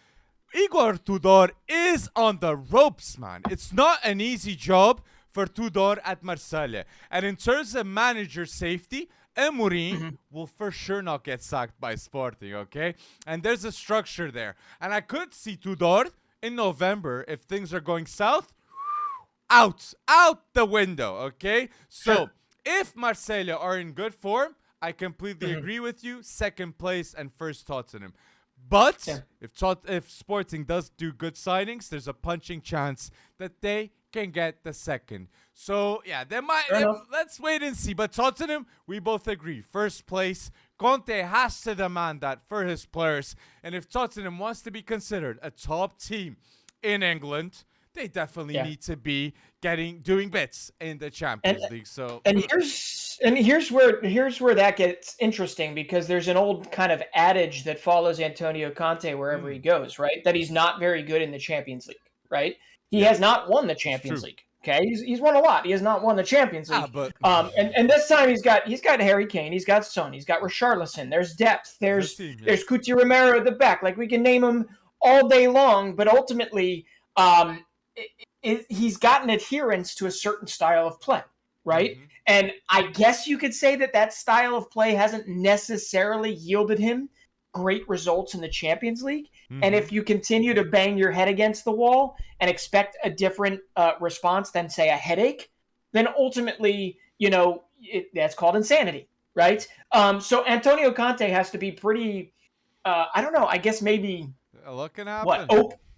Igor Tudor is on the ropes, man. It's not an easy job for Tudor at Marseille. And in terms of manager safety, Amorim will for sure not get sacked by Sporting, okay? And there's a structure there. And I could see Tudor in November, if things are going south, out the window, okay? So if Marseille are in good form, I completely agree with you. Second place and first Tottenham. But Yeah. if Sporting does do good signings, there's a punching chance that they can get the second. So yeah, Fair enough. let's wait and see. But Tottenham, we both agree, first place. Conte has to demand that for his players. And if Tottenham wants to be considered a top team in England, they definitely Yeah. need to be doing bits in the Champions League. So And here's where that gets interesting, because there's an old kind of adage that follows Antonio Conte wherever he goes, right? That he's not very good in the Champions League, right? He has not won the Champions true. League. Okay, he's won a lot. He has not won the Champions League. but And this time he's got Harry Kane, he's got Son, he's got Richarlison. There's depth. There's Cuti Romero at the back. Like, we can name him all day long, but ultimately, he's gotten adherence to a certain style of play, right? Mhm. And I guess you could say that style of play hasn't necessarily yielded him great results in the Champions League. And if you continue to bang your head against the wall and expect a different response than, say, a headache, then ultimately, that's called insanity, right? So Antonio Conte has to be pretty, I don't know, I guess maybe looking at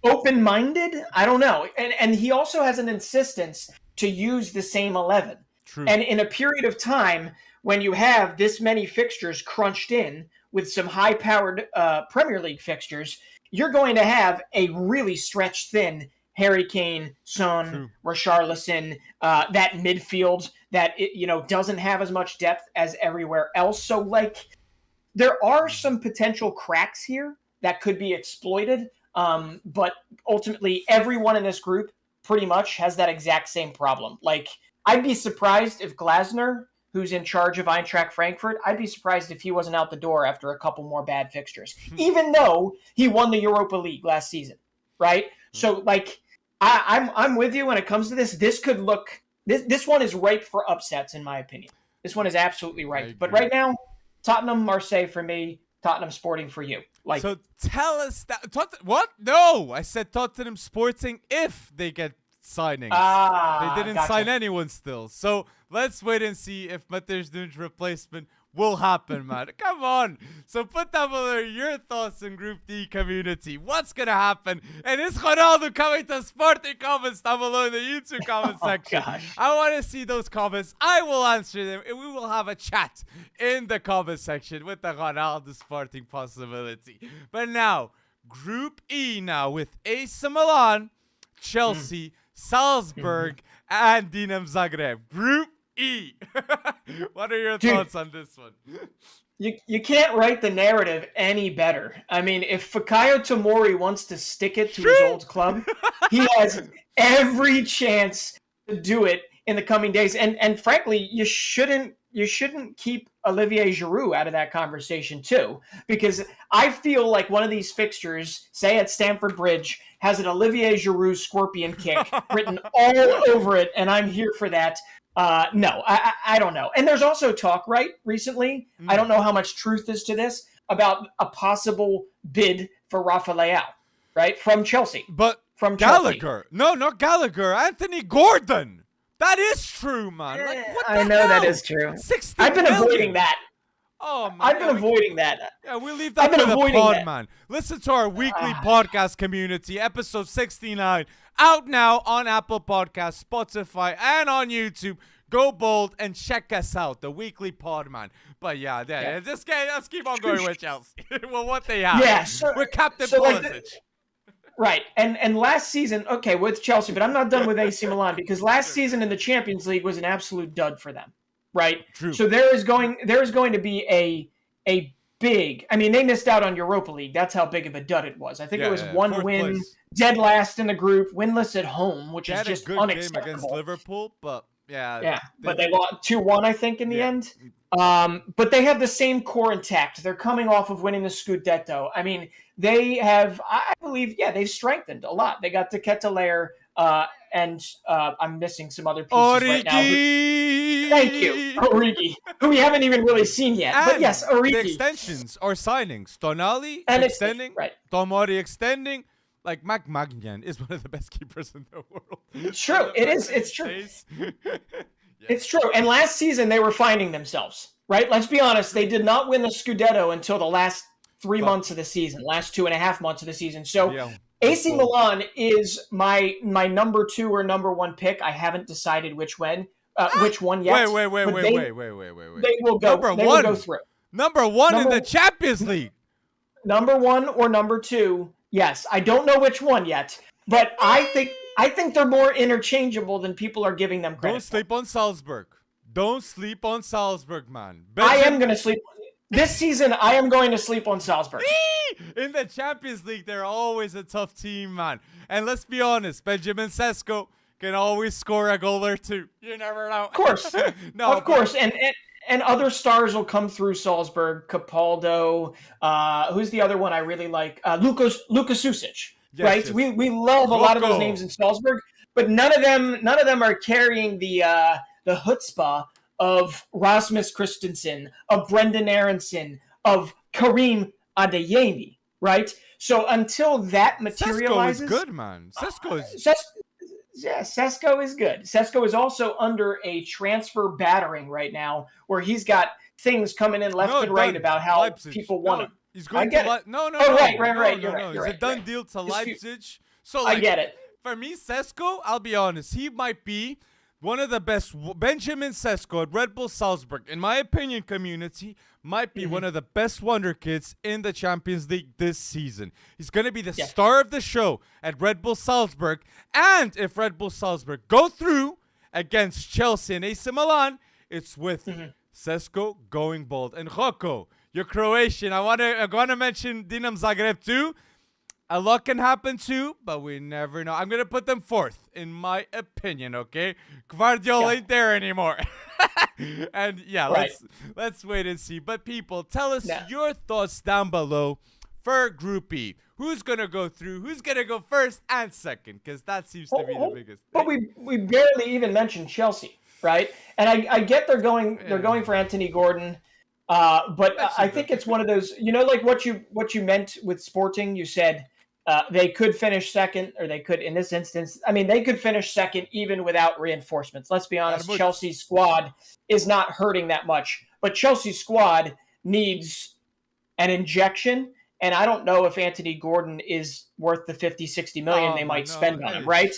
open-minded? I don't know. And he also has an insistence to use the same 11. True. And in a period of time when you have this many fixtures crunched in with some high-powered Premier League fixtures, you're going to have a really stretched thin Harry Kane, Son, Richarlison, that midfield that doesn't have as much depth as everywhere else. So, like, there are some potential cracks here that could be exploited. But ultimately, everyone in this group pretty much has that exact same problem. Like, I'd be surprised if Glasner, who's in charge of Eintracht Frankfurt, I'd be surprised if he wasn't out the door after a couple more bad fixtures, even though he won the Europa League last season, right? So, like, I'm with you when it comes to this. This could look this one is ripe for upsets, in my opinion. This one is absolutely ripe. But right now, Tottenham, Marseille for me. Tottenham Sporting for you. Like, so tell us that what? No, I said Tottenham Sporting if they get signings. They didn't sign anyone still. So let's wait and see if Matheus Nunes' replacement will happen, man. Come on. So put down below your thoughts in Group D community. What's gonna happen? And is Ronaldo coming to Sporting? Comments down below in the YouTube comment section. Gosh. I want to see those comments. I will answer them, and we will have a chat in the comment section with the Ronaldo Sporting possibility. But now, Group E now with AC Milan, Chelsea, Salzburg, and Dinamo Zagreb. Group E. What are your thoughts on this one? You can't write the narrative any better. I mean, if Fikayo Tomori wants to stick it to his old club, he has every chance to do it in the coming days. And frankly, you shouldn't keep Olivier Giroud out of that conversation too, because I feel like one of these fixtures, say at Stamford Bridge, has an Olivier Giroud scorpion kick written all over it, and I'm here for that. No, I don't know. And there's also talk, right, recently, I don't know how much truth is to this, about a possible bid for Rafa Leao, right, from Chelsea. But from Gallagher. Chelsea. No, not Gallagher. Anthony Gordon. That is true, man. Like, what the I know hell? that is true. I've been avoiding that. Oh, man. I've been avoiding that. Yeah, we'll leave that for the pod, man. Listen to our weekly podcast community, episode 69, out now on Apple Podcasts, Spotify, and on YouTube. Go bold and check us out, the weekly pod, man. But yeah, let's keep on going with Chelsea. Well, what they have. Yeah, we're Captain Pulisic. Right, and last season, okay, with Chelsea, but I'm not done with AC Milan, because last season in the Champions League was an absolute dud for them, right? True. So there is going to be a big. I mean, they missed out on Europa League. That's how big of a dud it was. I think it was one win, dead last in the group, winless at home, which is just unacceptable. Game against Liverpool, but but they lost 2-1, I think, in the end. But they have the same core intact. They're coming off of winning the Scudetto. I mean, they have, I believe, they've strengthened a lot. They got Ketelaere, and I'm missing some other pieces right now. Thank you, Origi, who we haven't even really seen yet. And but yes, Origi. The extensions or signings. Tonali and extending, right. Tomori extending. Like, Magnan is one of the best keepers in the world. It's true. It is. It's true. It's true. And last season, they were finding themselves, right? Let's be honest. They did not win the Scudetto until the last 3 Fuck. months of the season, last 2.5 months of the season. So Yeah. AC Milan is my number 2 or number 1 pick. I haven't decided which one yet. Wait. But they will Number go one. through. Number one in Number the Champions League. number 1 or number 2. Yes, I don't know which one yet, but I think they're more interchangeable than people are giving them credit. Don't sleep on Salzburg. Don't sleep on Salzburg, man. I am going to sleep this season. I am going to sleep on Salzburg. In the Champions League, they're always a tough team, man. And let's be honest, Benjamin Sesko can always score a goal or two. You never know. Of course. No, of course. And other stars will come through Salzburg. Capaldo. Who's the other one I really like? Luka Susic. Yes, right? yes. We love a lot of those names in Salzburg, but none of them are carrying the chutzpah of Rasmus Christensen, of Brendan Aronson, of Karim Adeyemi, right? So until that materializes, Sesko is good, man. Sesko is. Sesko is good. Sesko is also under a transfer battering right now, where he's got things coming in left and right about how Leipzig. people want him. He's going to No. Right. You're It's right. a done deal to Leipzig. So I get it. For me, Sesko, I'll be honest, he might be one of the best. Benjamin Sesko at Red Bull Salzburg, in my opinion, community, might be one of the best Wonderkids in the Champions League this season. He's going to be the star of the show at Red Bull Salzburg. And if Red Bull Salzburg go through against Chelsea and AC Milan, it's with Sesko going bold. And Rocco, you're Croatian. I want to mention Dinamo Zagreb too. A lot can happen too, but we never know. I'm going to put them fourth, in my opinion, okay? Guardiola ain't there anymore. And let's wait and see. But people, tell us your thoughts down below for Group E. Who's going to go through? Who's going to go first and second? Because that seems to be the biggest thing. But we barely even mentioned Chelsea, right? And I get they're going for Anthony Gordon. But I think it's one of those, like what you meant with Sporting. You said they could finish second, or they could, in this instance, they could finish second even without reinforcements. Let's be honest, Chelsea's squad is not hurting that much, but Chelsea's squad needs an injection, and I don't know if Anthony Gordon is worth the 50-60 million they might spend on him, right?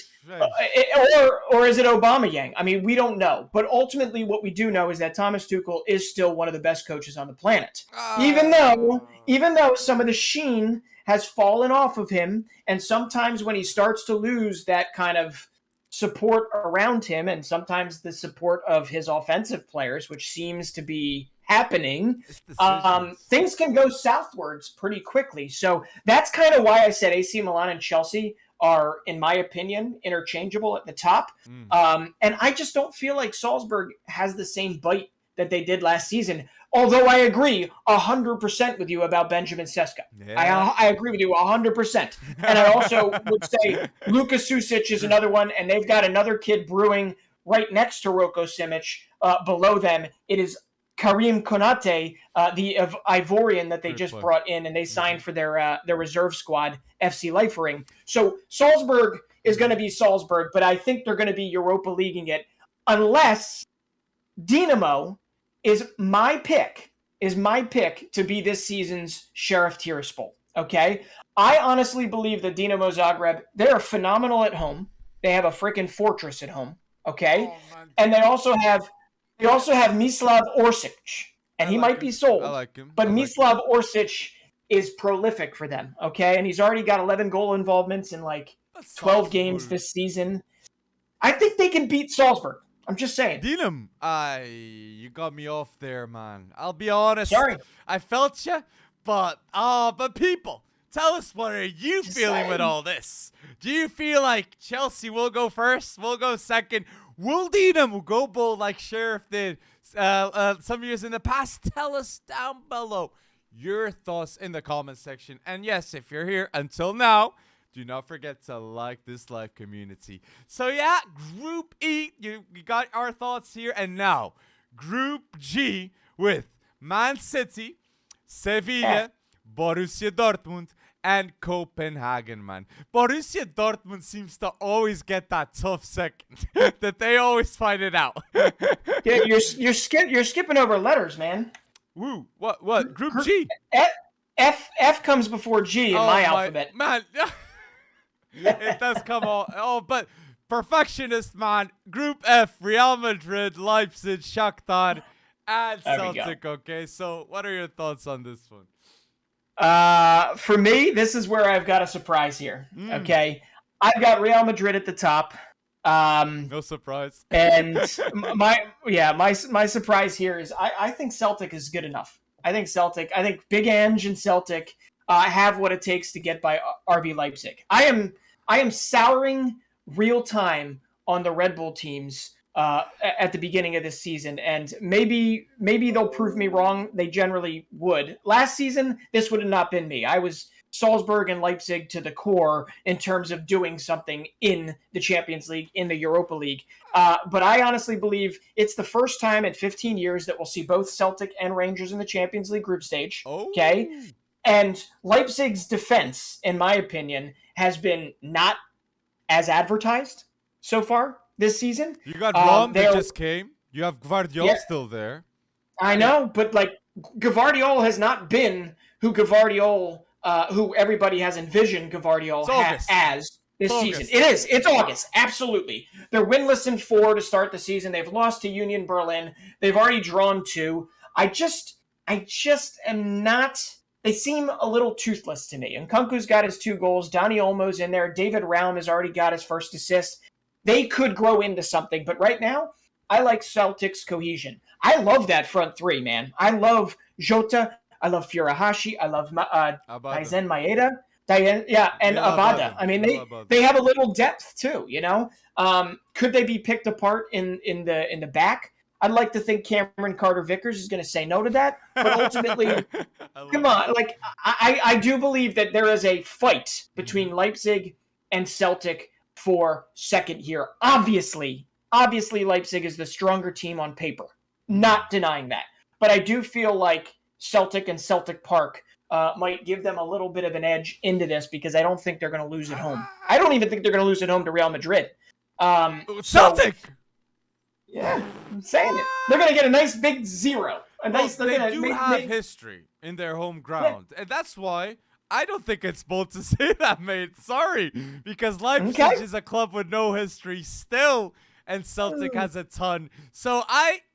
Or is it Aubameyang? We don't know. But ultimately, what we do know is that Thomas Tuchel is still one of the best coaches on the planet. Even though some of the sheen has fallen off of him, and sometimes when he starts to lose that kind of support around him, and sometimes the support of his offensive players, which seems to be happening, things can go southwards pretty quickly. So that's kind of why I said AC Milan and Chelsea are, in my opinion, interchangeable at the top. And I just don't feel like Salzburg has the same bite that they did last season. Although I agree 100% with you about Benjamin Sesko. Yeah. I agree with you 100%. And I also would say Luka Susic is another one, and they've got another kid brewing right next to Roko Simic. Below them, it is Karim Konate, the Ivorian that they just brought in, and they signed for their reserve squad, FC Liefering. So Salzburg is going to be Salzburg, but I think they're going to be Europa Leaguing it, unless Dinamo is my pick to be this season's Sheriff Tiraspol. Okay, I honestly believe that Dinamo Zagreb, they are phenomenal at home. They have a freaking fortress at home. Okay, and they also have Mislav Orsic, and he might be sold. I like him. But Mislav Orsic is prolific for them, okay? And he's already got 11 goal involvements in 12 games this season. I think they can beat Salzburg. I'm just saying. Dinam, you got me off there, man. I'll be honest. Sorry. I felt you, but people, tell us, what are you feeling with all this? Do you feel like Chelsea will go first? We'll go second? Will Dinamo go bold like Sheriff did some years in the past? Tell us down below your thoughts in the comment section. And yes, if you're here until now, do not forget to like this live community. So yeah, Group E, you got our thoughts here. And now, Group G with Man City, Sevilla, Borussia Dortmund, and Copenhagen, man. Borussia Dortmund seems to always get that tough second. That they always find it out. Yeah, you're skipping over letters, man. Woo, what? Group G? F comes before G in my alphabet. Man, it does come all. Oh, but perfectionist, man. Group F: Real Madrid, Leipzig, Shakhtar, and There we go. Celtic. Okay, so what are your thoughts on this one? For me, this is where I've got a surprise here. Okay, I've got Real Madrid at the top. No surprise. And my surprise here is I think Celtic is good enough. I think Big Ange and Celtic have what it takes to get by RB Leipzig. I am souring real time on the Red Bull teams at the beginning of this season, and maybe they'll prove me wrong. They generally would. Last season, this would have not been me. I was Salzburg and Leipzig to the core in terms of doing something in the Champions League, in the Europa League. But I honestly believe it's the first time in 15 years that we'll see both Celtic and Rangers in the Champions League group stage. Oh. Okay? And Leipzig's defense, in my opinion, has been not as advertised so far this season. You got Rom that just came. You have Gvardiol still there. I know, but like Gvardiol has not been who everybody has envisioned Gvardiol as this season. It is. It's August. Absolutely. They're winless in 4 to start the season. They've lost to Union Berlin. They've already drawn 2. I just am not. They seem a little toothless to me. And Nkunku's got his 2 goals. Dani Olmo's in there. David Raum has already got his first assist. They could grow into something, but right now, I like Celtic's cohesion. I love that front 3, man. I love Jota. I love Furuhashi. I love Daizen Maeda. And Abada. I mean, they have a little depth too. You know, could they be picked apart in the back? I'd like to think Cameron Carter-Vickers is going to say no to that, but ultimately, come on. Like I do believe that there is a fight between Leipzig and Celtic for second here. Obviously, Leipzig is the stronger team on paper. Not denying that, but I do feel like Celtic and Celtic Park might give them a little bit of an edge into this because I don't think they're going to lose at home. I don't even think they're going to lose at home to Real Madrid. Celtic! Yeah, I'm saying it. They're going to get a nice big 0. They do have history in their home ground, and that's why I don't think it's bold to say that, mate. Sorry, because Leipzig is a club with no history still, and Celtic has a ton. So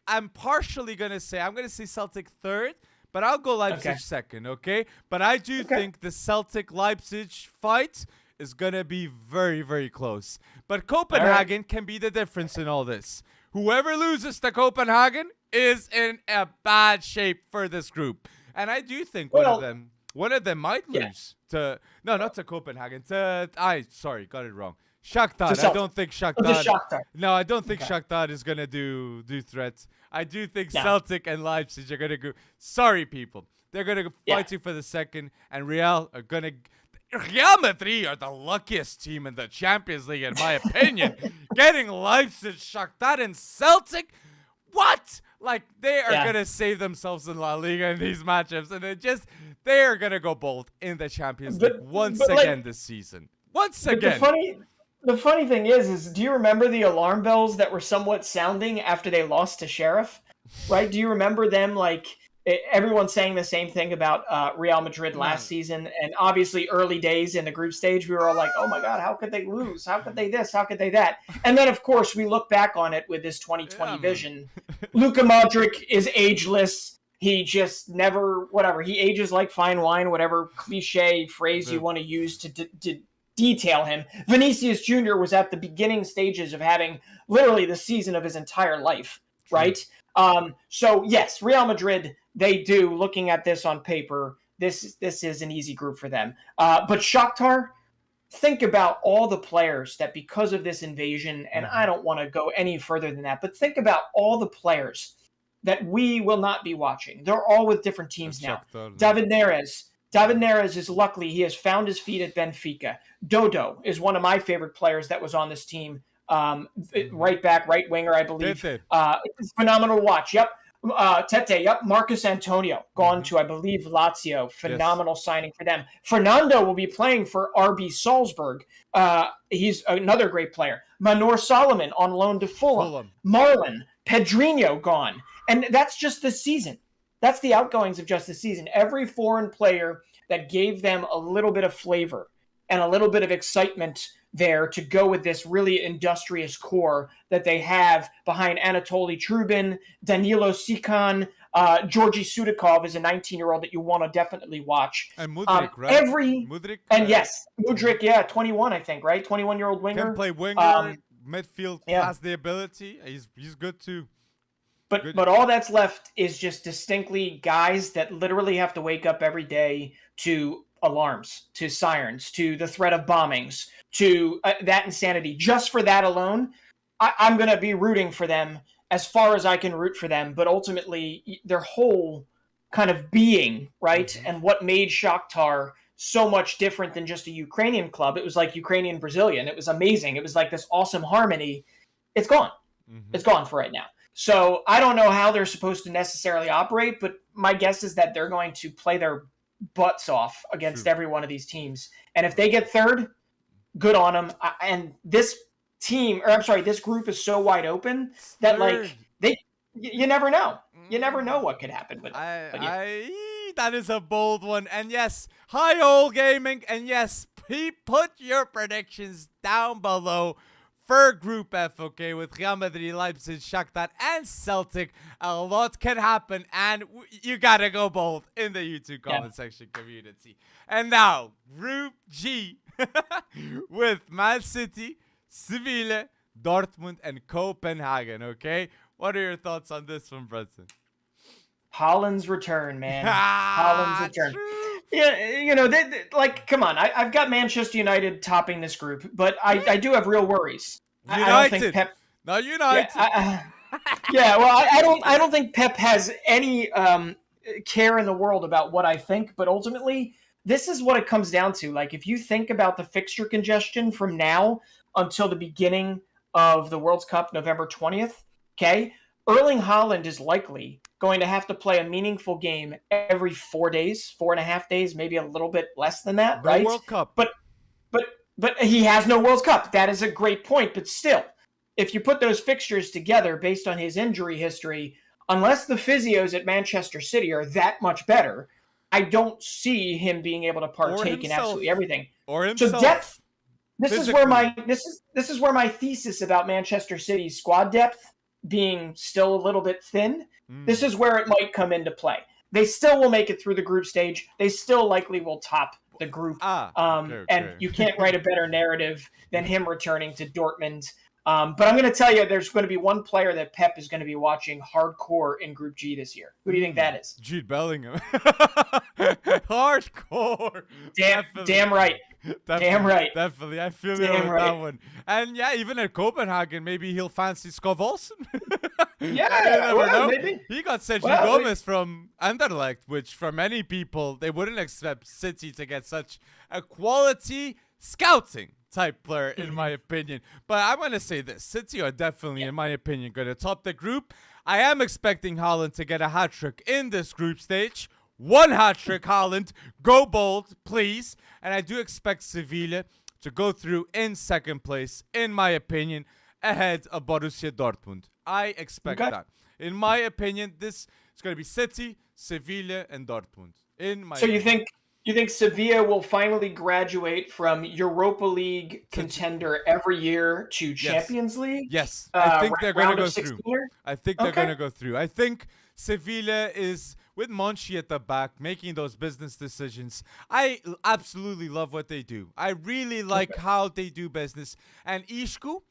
I'm partially going to say, I'm going to say Celtic third, but I'll go Leipzig second, okay? But I do think the Celtic-Leipzig fight is going to be very, very close. But Copenhagen can be the difference in all this. Whoever loses to Copenhagen is in a bad shape for this group. And I do think one of them might lose to not to Copenhagen. Got it wrong. Shakhtar. I don't think Shakhtar. No, I don't think Shakhtar is gonna do threats. I do think Celtic and Leipzig are gonna go. Sorry, people. They're gonna go fighting for the second, and Real Madrid are the luckiest team in the Champions League, in my opinion. Getting Leipzig, Shakhtar, and Celtic. What? Like, they are going to save themselves in La Liga in these matchups, and they are going to go bold in the Champions League once again this season. Once again. The funny thing is do you remember the alarm bells that were somewhat sounding after they lost to Sheriff? Right? Do you remember them, like, everyone saying the same thing about Real Madrid last season, and obviously early days in the group stage, we were all like, oh my God, how could they lose? How could they this? How could they that? And then, of course, we look back on it with this 2020 vision. Luka Modric is ageless. He just never, he ages like fine wine, whatever cliche phrase you want to use to detail him. Vinicius Jr. was at the beginning stages of having literally the season of his entire life, right? So, yes, Real Madrid, they do, looking at this on paper, this is an easy group for them. But Shakhtar, think about all the players that because of this invasion, and I don't want to go any further than that, but think about all the players that we will not be watching. They're all with different teams now. David Neres is luckily, he has found his feet at Benfica. Dodo is one of my favorite players that was on this team. Right back, right winger, I believe. Phenomenal to watch. Yep. Tete. Yep. Marcus Antonio gone to, I believe, Lazio. Phenomenal signing for them. Fernando will be playing for RB Salzburg. He's another great player. Manor Solomon on loan to Fulham. Marlon. Pedrinho gone. And that's just this season. That's the outgoings of just the season. Every foreign player that gave them a little bit of flavor and a little bit of excitement there to go with this really industrious core that they have behind Anatoly Trubin, Danilo Sikan, Georgi Sudakov is a 19-year-old that you want to definitely watch. And Mudryk, right? Yes, Mudryk, 21, I think, right? 21-year-old winger. Can play winger, midfield, has the ability. He's good too. But all that's left is just distinctly guys that literally have to wake up every day to alarms, to sirens, to the threat of bombings, to that insanity. Just for that alone, I'm going to be rooting for them as far as I can root for them. But ultimately, their whole kind of being, right, and what made Shakhtar so much different than just a Ukrainian club. It was like Ukrainian-Brazilian. It was amazing. It was like this awesome harmony. It's gone. It's gone for right now. So I don't know how they're supposed to necessarily operate, but my guess is that they're going to play their butts off against every one of these teams. And if they get third, good on them. And this group is so wide open that you never know. You never know what could happen with it. That is a bold one. And yes, hi old gaming. And yes, put your predictions down below for Group F, okay, with Real Madrid, Leipzig, Shakhtar, and Celtic. A lot can happen, and you gotta go bold in the YouTube comment section community. And now, Group G, with Man City, Sevilla, Dortmund, and Copenhagen, okay? What are your thoughts on this one, Brunson? Haaland's return, man. Haaland's return. True. Yeah, come on. I've got Manchester United topping this group, but I do have real worries. United. I don't think Pep. Not United. I don't think Pep has any care in the world about what I think, but ultimately, this is what it comes down to. Like, if you think about the fixture congestion from now until the beginning of the World Cup, November 20th, okay, Erling Haaland is likely going to have to play a meaningful game every 4 days, 4.5 days, maybe a little bit less than that, right? World Cup. But he has no World Cup. That is a great point. But still, if you put those fixtures together based on his injury history, unless the physios at Manchester City are that much better, I don't see him being able to partake in absolutely everything. Or himself. So depth. This is where my thesis about Manchester City's squad depth being still a little bit thin. This is where it might come into play. They still will make it through the group stage. They still likely will top the group. Okay. And you can't write a better narrative than him returning to Dortmund. But I'm going to tell you, there's going to be one player that Pep is going to be watching hardcore in Group G this year. Who do you think that is? Jude Bellingham. Hardcore. Damn right. Damn right. Definitely. I feel you with that one. And yeah, even at Copenhagen, maybe he'll fancy Skov Olsen. Maybe. He got Sergio Gomez from Anderlecht, which for many people, they wouldn't expect City to get such a quality scouting type player, in my opinion. But I'm going to say this. City are definitely, in my opinion, going to top the group. I am expecting Haaland to get a hat-trick in this group stage. One hat-trick, Haaland. Go bold, please. And I do expect Sevilla to go through in second place, in my opinion, ahead of Borussia Dortmund. I expect that. In my opinion, this is going to be City, Sevilla, and Dortmund. You think Sevilla will finally graduate from Europa League contender every year to Champions League? Yes. I think they're going to go through. I think they're going to go through. I think Sevilla is, with Monchi at the back, making those business decisions. I absolutely love what they do. I really like how they do business. And Isco,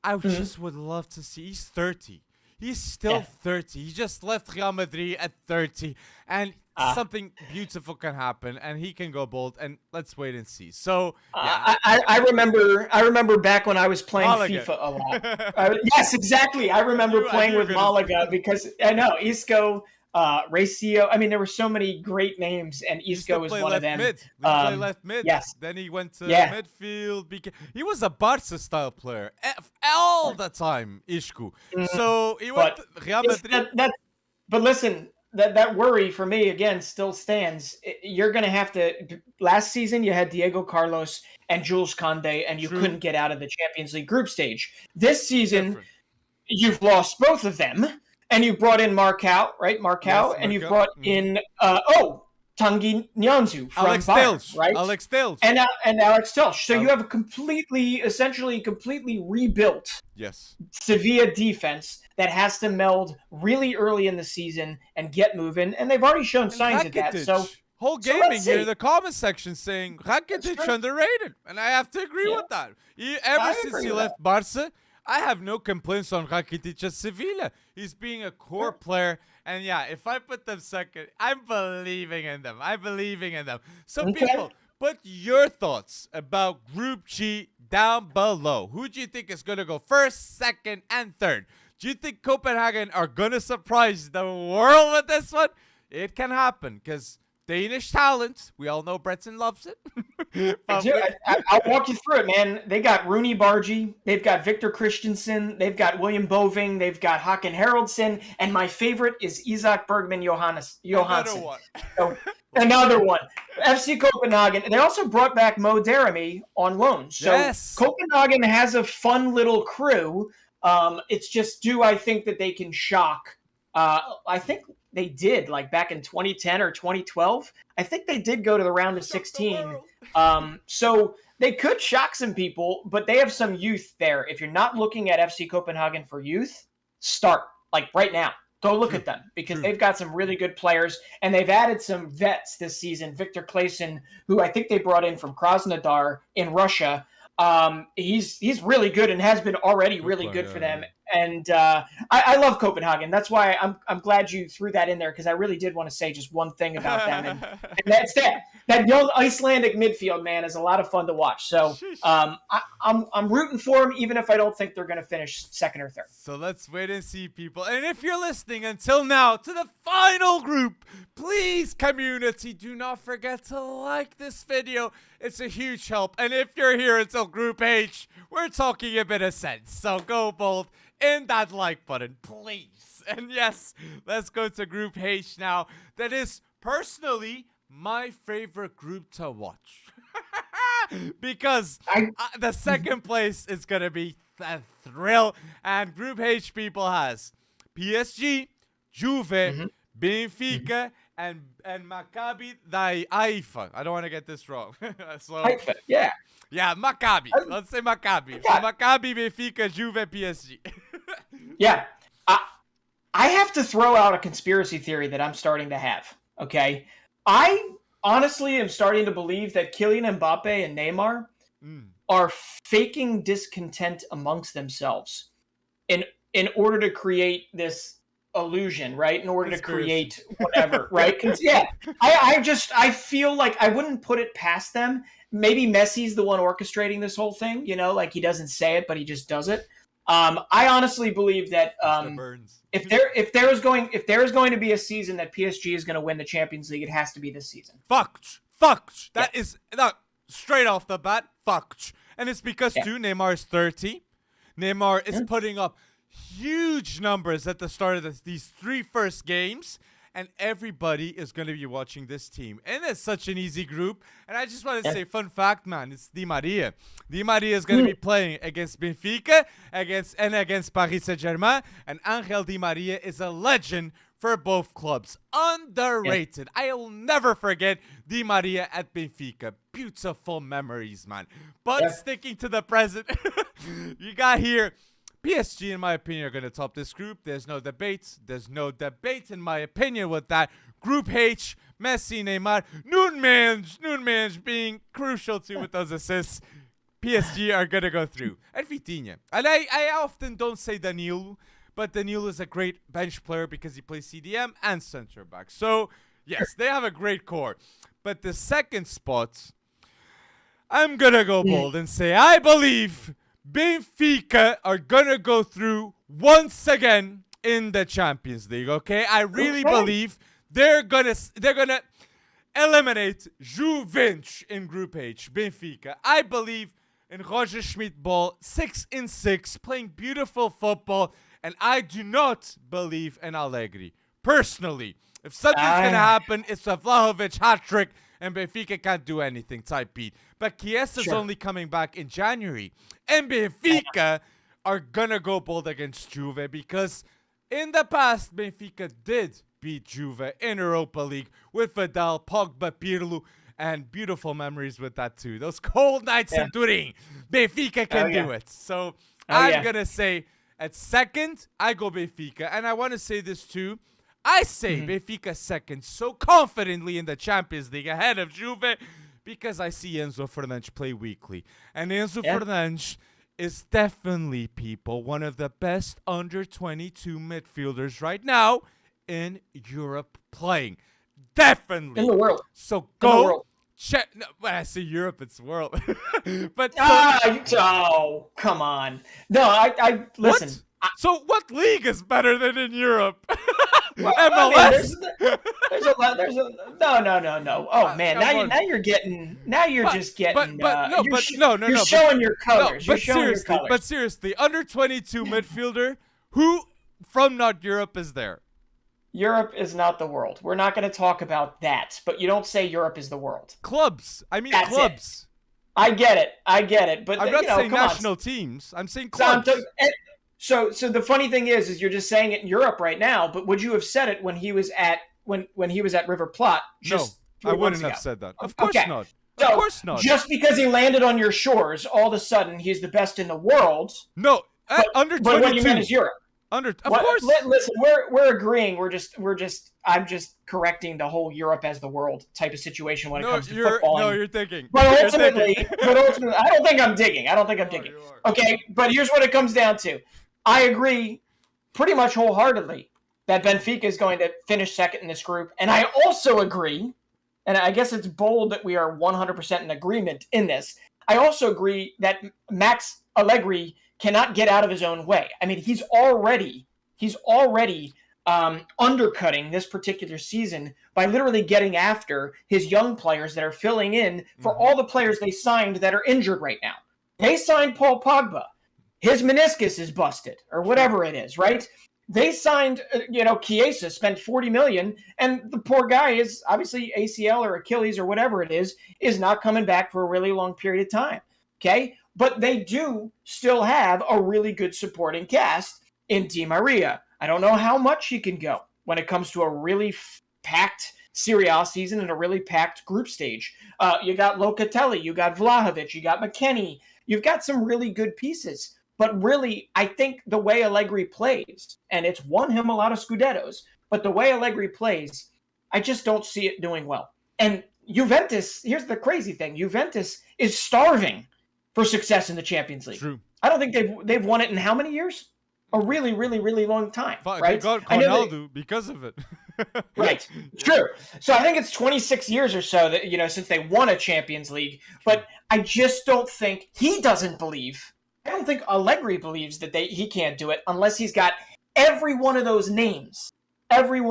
I just would love to see. He's 30. He's still 30. He just left Real Madrid at 30. And something beautiful can happen. And he can go bold. And let's wait and see. So, I remember back when I was playing FIFA a lot. Yes, exactly. I remember playing with Malaga because I know Isco, Racio. I mean, there were so many great names, and Isco was one of them. He played left mid. Yes. Then he went to midfield. He was a Barca style player all the time, Isco. So he went to Real Madrid. But listen, that worry for me again still stands. You're going to have to. Last season, you had Diego Carlos and Jules Koundé, and you couldn't get out of the Champions League group stage. This season, you've lost both of them. And you brought in Markout, right? Yes, Markout, and you've Marco. brought in Tanguy Nyanzu from Alex Bayern, Telles. right? Alex Telles. And Alex Telch. So you Al- have a essentially completely rebuilt yes. Sevilla defense that has to meld really early in the season and get moving, and they've already shown And signs of that. Rakitic. Whole So gaming let's here in see. the comment section saying That's Rakitic true. underrated. And I have to agree Yeah, with that. Ever I since agree he with left Barca, I have no complaints on Rakitic at Sevilla. He's being a core player. And yeah, if I put them second, I'm believing in them. I'm believing in them. So Okay. people, put your thoughts about Group G down below. Who do you think is going to go first, second, and third? Do you think Copenhagen are going to surprise the world with this one? It can happen because Danish talent, we all know Breton loves it. I'll walk you through it, man. They got Rooney Bargy, they've got Victor Christensen, they've got William Boving, they've got Håkan Haraldsson, and my favorite is Isaac Bergman Johansson. Another one. So, another one. FC Copenhagen. They also brought back Mo Deremy on loan. So Yes. Copenhagen has a fun little crew. It's just, do I think that they can shock? I think they did, like back in 2010 or 2012. I think they did go to the round of 16. So they could shock some people, but they have some youth there. If you're not looking at FC Copenhagen for youth, start like right now. Go look at them because they've got some really good players, and they've added some vets this season. Victor Claesson, who I think they brought in from Krasnodar in Russia. He's really good and has been already really good for them. And I love Copenhagen. That's why I'm glad you threw that in there, because I really did want to say just one thing about them, and that's that young Icelandic midfield, man, is a lot of fun to watch. So I'm rooting for them, even if I don't think they're going to finish second or third. So let's wait and see, people. And if you're listening until now to the final group, please, community, do not forget to like this video. It's a huge help. And if you're here until Group H, we're talking a bit of sense. So go bold in that like button, please. And yes, let's go to Group H now. That is personally my favorite group to watch. Because the second place is going to be a thrill. And Group H, people, has PSG, Juve, Benfica, and Maccabi Haifa. I don't want to get this wrong. So, Haifa, yeah. Yeah, Maccabi. Let's say Maccabi. So Maccabi, Benfica, Juve, PSG. Yeah. I have to throw out a conspiracy theory that I'm starting to have, okay? I honestly am starting to believe that Kylian Mbappe and Neymar are faking discontent amongst themselves in order to create this illusion, right? In order to create whatever, right? Because I feel like I wouldn't put it past them. Maybe Messi's the one orchestrating this whole thing, like he doesn't say it, but he just does it. I honestly believe that if there is going to be a season that PSG is going to win the Champions League, it has to be this season. Fucked. That is straight off the bat. Fucked. And it's because Neymar is 30. Neymar is putting up huge numbers at the start of these three first games, and everybody is going to be watching this team. And it's such an easy group. And I just want to say, fun fact, man, it's Di Maria. Di Maria is going to be playing against Benfica, against Paris Saint-Germain, and Angel Di Maria is a legend for both clubs. Underrated. I will never forget Di Maria at Benfica. Beautiful memories, man. But sticking to the present, you got here PSG, in my opinion, are going to top this group. There's no debate. There's no debate, in my opinion, with that. Group H, Messi, Neymar, Nunes being crucial too with those assists. PSG are going to go through. And Vitinha. And I often don't say Danilo, but Danilo is a great bench player because he plays CDM and center back. So, yes, they have a great core. But the second spot, I'm going to go bold and say I believe Benfica are going to go through once again in the Champions League, okay? I really believe they're going to eliminate Juventus in Group H, Benfica. I believe in Roger Schmidt ball, 6-6, playing beautiful football, and I do not believe in Allegri. Personally, if something's going to happen, it's a Vlahovic hat-trick, and Benfica can't do anything type beat. But Chiesa's only coming back in January. And Benfica are going to go bold against Juve because In the past, Benfica did beat Juve in Europa League with Vidal, Pogba, Pirlo, and beautiful memories with that too. Those cold nights in Turin. Benfica can do it. So I'm going to say at second, I go Benfica. And I want to say this too. I say Benfica second so confidently in the Champions League ahead of Juve because I see Enzo Fernandes play weekly. And Enzo Fernandes is definitely, people, one of the best under-22 midfielders right now in Europe playing. Definitely. In the world. So go check. No, when I say Europe, it's world. But oh, come on. No, I listen. So what league is better than in Europe? Well, MLS. I mean, there's a no. Oh man, now you're just getting. You're showing your colors. But seriously, under 22 midfielder who from not Europe is there? Europe is not the world. We're not going to talk about that. But you don't say Europe is the world. Clubs. I mean clubs. I get it. But I'm not saying national teams. I'm saying clubs. So the funny thing is you're just saying it in Europe right now. But would you have said it when he was at River Plate? No, I wouldn't have said that. Of course not. So, of course not. Just because he landed on your shores, all of a sudden he's the best in the world. No, under 22. But what you meant is Europe. Of course. Listen, we're agreeing. I'm just correcting the whole Europe as the world type of situation when it comes to football. No, you're thinking. But ultimately, I don't think I'm digging. Okay, but here's what it comes down to. I agree pretty much wholeheartedly that Benfica is going to finish second in this group. And I also agree, and I guess it's bold that we are 100% in agreement in this. I also agree that Max Allegri cannot get out of his own way. I mean, he's already undercutting this particular season by literally getting after his young players that are filling in for all the players they signed that are injured right now. They signed Paul Pogba. His meniscus is busted or whatever it is, right? They signed, Chiesa, spent $40 million, and the poor guy is obviously ACL or Achilles or whatever it is not coming back for a really long period of time, okay? But they do still have a really good supporting cast in Di Maria. I don't know how much he can go when it comes to a really packed Serie A season and a really packed group stage. You got Locatelli, you got Vlahovic, you got McKennie. You've got some really good pieces. But really, I think the way Allegri plays, and it's won him a lot of Scudettos, but the way Allegri plays, I just don't see it doing well. And Juventus, here's the crazy thing. Juventus is starving for success in the Champions League. True. I don't think they've won it in how many years? A really, really, really long time. Right? They got Ronaldo because of it. Right. True. So I think it's 26 years or so that, since they won a Champions League. But I just don't think he doesn't believe. I don't think Allegri believes that he can't do it unless he's got every one of those names available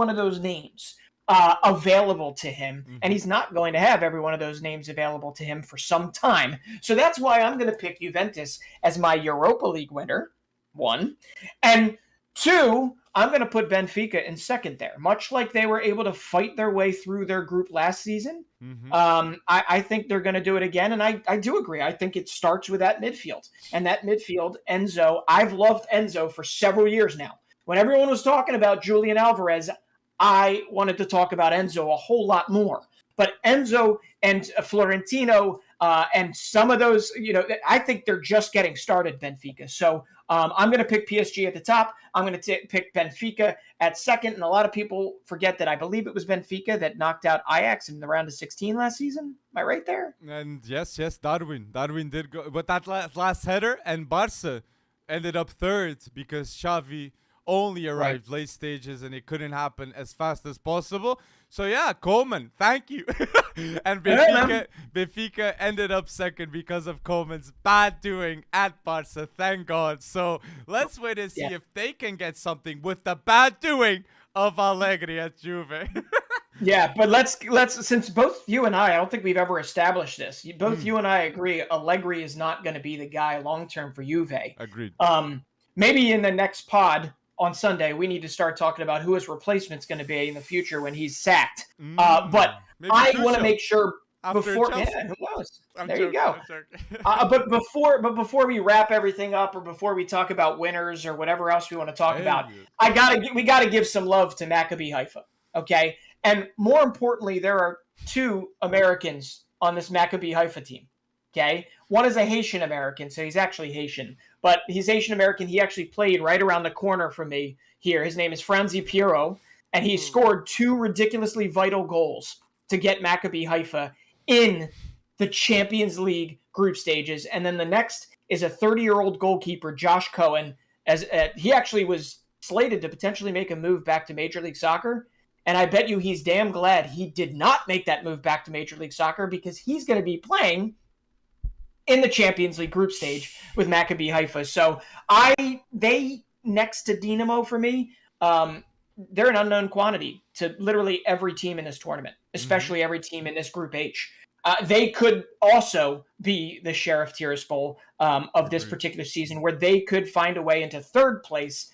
to him. And he's not going to have every one of those names available to him for some time. So that's why I'm going to pick Juventus as my Europa League winner, 1. And 2, I'm going to put Benfica in second there. Much like they were able to fight their way through their group last season, I think they're going to do it again. And I do agree. I think it starts with that midfield. And that midfield, Enzo, I've loved Enzo for several years now. When everyone was talking about Julian Alvarez, I wanted to talk about Enzo a whole lot more. But Enzo and Florentino and some of those, I think they're just getting started, Benfica. So I'm going to pick PSG at the top. I'm going to pick Benfica at second. And a lot of people forget that I believe it was Benfica that knocked out Ajax in the round of 16 last season. Am I right there? And yes, Darwin. Darwin did go. But that last header, and Barca ended up third because Xavi only arrived late stages and it couldn't happen as fast as possible. So yeah, Coleman, thank you. And Benfica ended up second because of Coleman's bad doing at Barca, thank God. So let's wait and see if they can get something with the bad doing of Allegri at Juve. Yeah, but let's since both you and I don't think we've ever established this. Both you and I agree Allegri is not going to be the guy long term for Juve. Agreed. Maybe in the next pod on Sunday, we need to start talking about who his replacement's going to be in the future when he's sacked. But I want to make sure before, Chelsea. yeah, who knows? I'm There joking, you go. I'm joking. But before we wrap everything up, or before we talk about winners or whatever else we want to talk about, Hey. we gotta give some love to Maccabi Haifa. Okay, and more importantly, there are two Americans on this Maccabi Haifa team. Okay, one is a Haitian American, so he's actually Haitian, but he's Haitian American. He actually played right around the corner from me here. His name is Franzi Piero, and he scored two ridiculously vital goals to get Maccabi Haifa in the Champions League group stages. And then the next is a 30-year-old goalkeeper, Josh Cohen, as he actually was slated to potentially make a move back to Major League Soccer. And I bet you he's damn glad he did not make that move back to Major League Soccer, because he's going to be playing in the Champions League group stage with Maccabi Haifa. So they next to Dinamo for me, they're an unknown quantity to literally every team in this tournament, especially every team in this Group H. They could also be the Sheriff Tiraspol of this particular season, where they could find a way into third place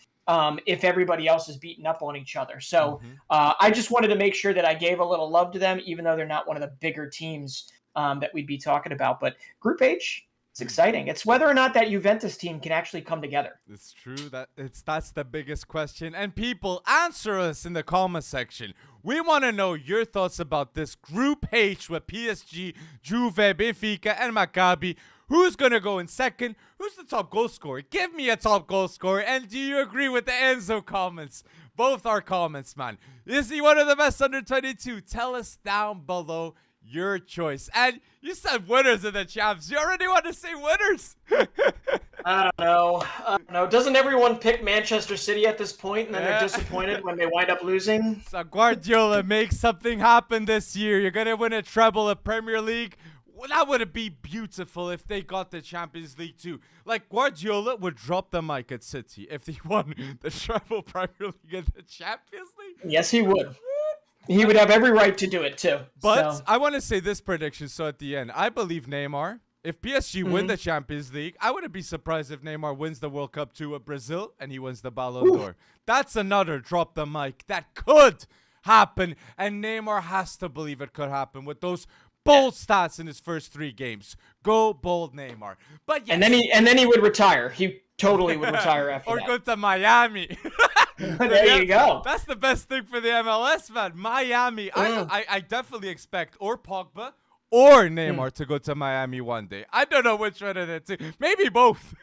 if everybody else is beaten up on each other. So I just wanted to make sure that I gave a little love to them, even though they're not one of the bigger teams that we'd be talking about. But Group H, it's exciting. It's whether or not that Juventus team can actually come together. It's true that's the biggest question. And people, answer us in the comment section. We want to know your thoughts about this Group H with PSG, Juve, Benfica, and Maccabi. Who's going to go in second? Who's the top goal scorer? Give me a top goal scorer. And do you agree with the Enzo comments? Both our comments, man. Is he one of the best under 22? Tell us down below your choice. And you said winners of the champs. You already want to say winners? I don't know. Doesn't everyone pick Manchester City at this point, and then they're disappointed when they wind up losing? So Guardiola, make something happen this year. You're going to win a treble of Premier League. Well, that would be beautiful if they got the Champions League too. Like, Guardiola would drop the mic at City if they won the treble Premier League and the Champions League. Yes, he would. He would have every right to do it too. But I want to say this prediction. So at the end, I believe Neymar. If PSG win the Champions League, I wouldn't be surprised if Neymar wins the World Cup too with Brazil and he wins the Ballon d'Or. That's another drop the mic that could happen, and Neymar has to believe it could happen with those bold stats in his first 3 games. Go bold, Neymar. But yes. And then he would retire. He totally would retire after or that. go to Miami. There you go. That's the best thing for the MLS, man. Miami. I definitely expect or Pogba or Neymar to go to Miami one day. I don't know which one of the two. Maybe both.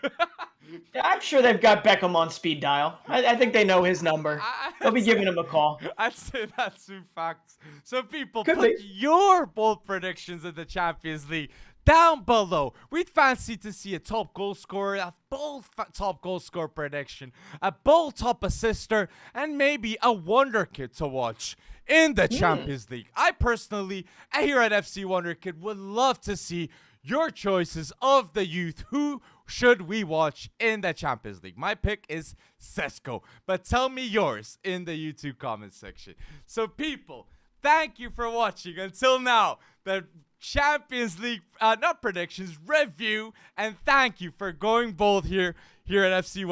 I'm sure they've got Beckham on speed dial. I think they know his number. They'll be giving him a call. I'd say that's 2 facts. So people, Could put be. your bold predictions in the Champions League down below. We'd fancy to see a top goal scorer, a bold top goal scorer prediction, a bold top assister, and maybe a Wonderkid to watch in the Champions League. I personally, here at FC Wonderkid, would love to see your choices of the youth. Who should we watch in the Champions League? My pick is Sesko, but tell me yours in the YouTube comment section. So people, thank you for watching until now. The Champions League, not predictions, review, and thank you for going bold here at FC1.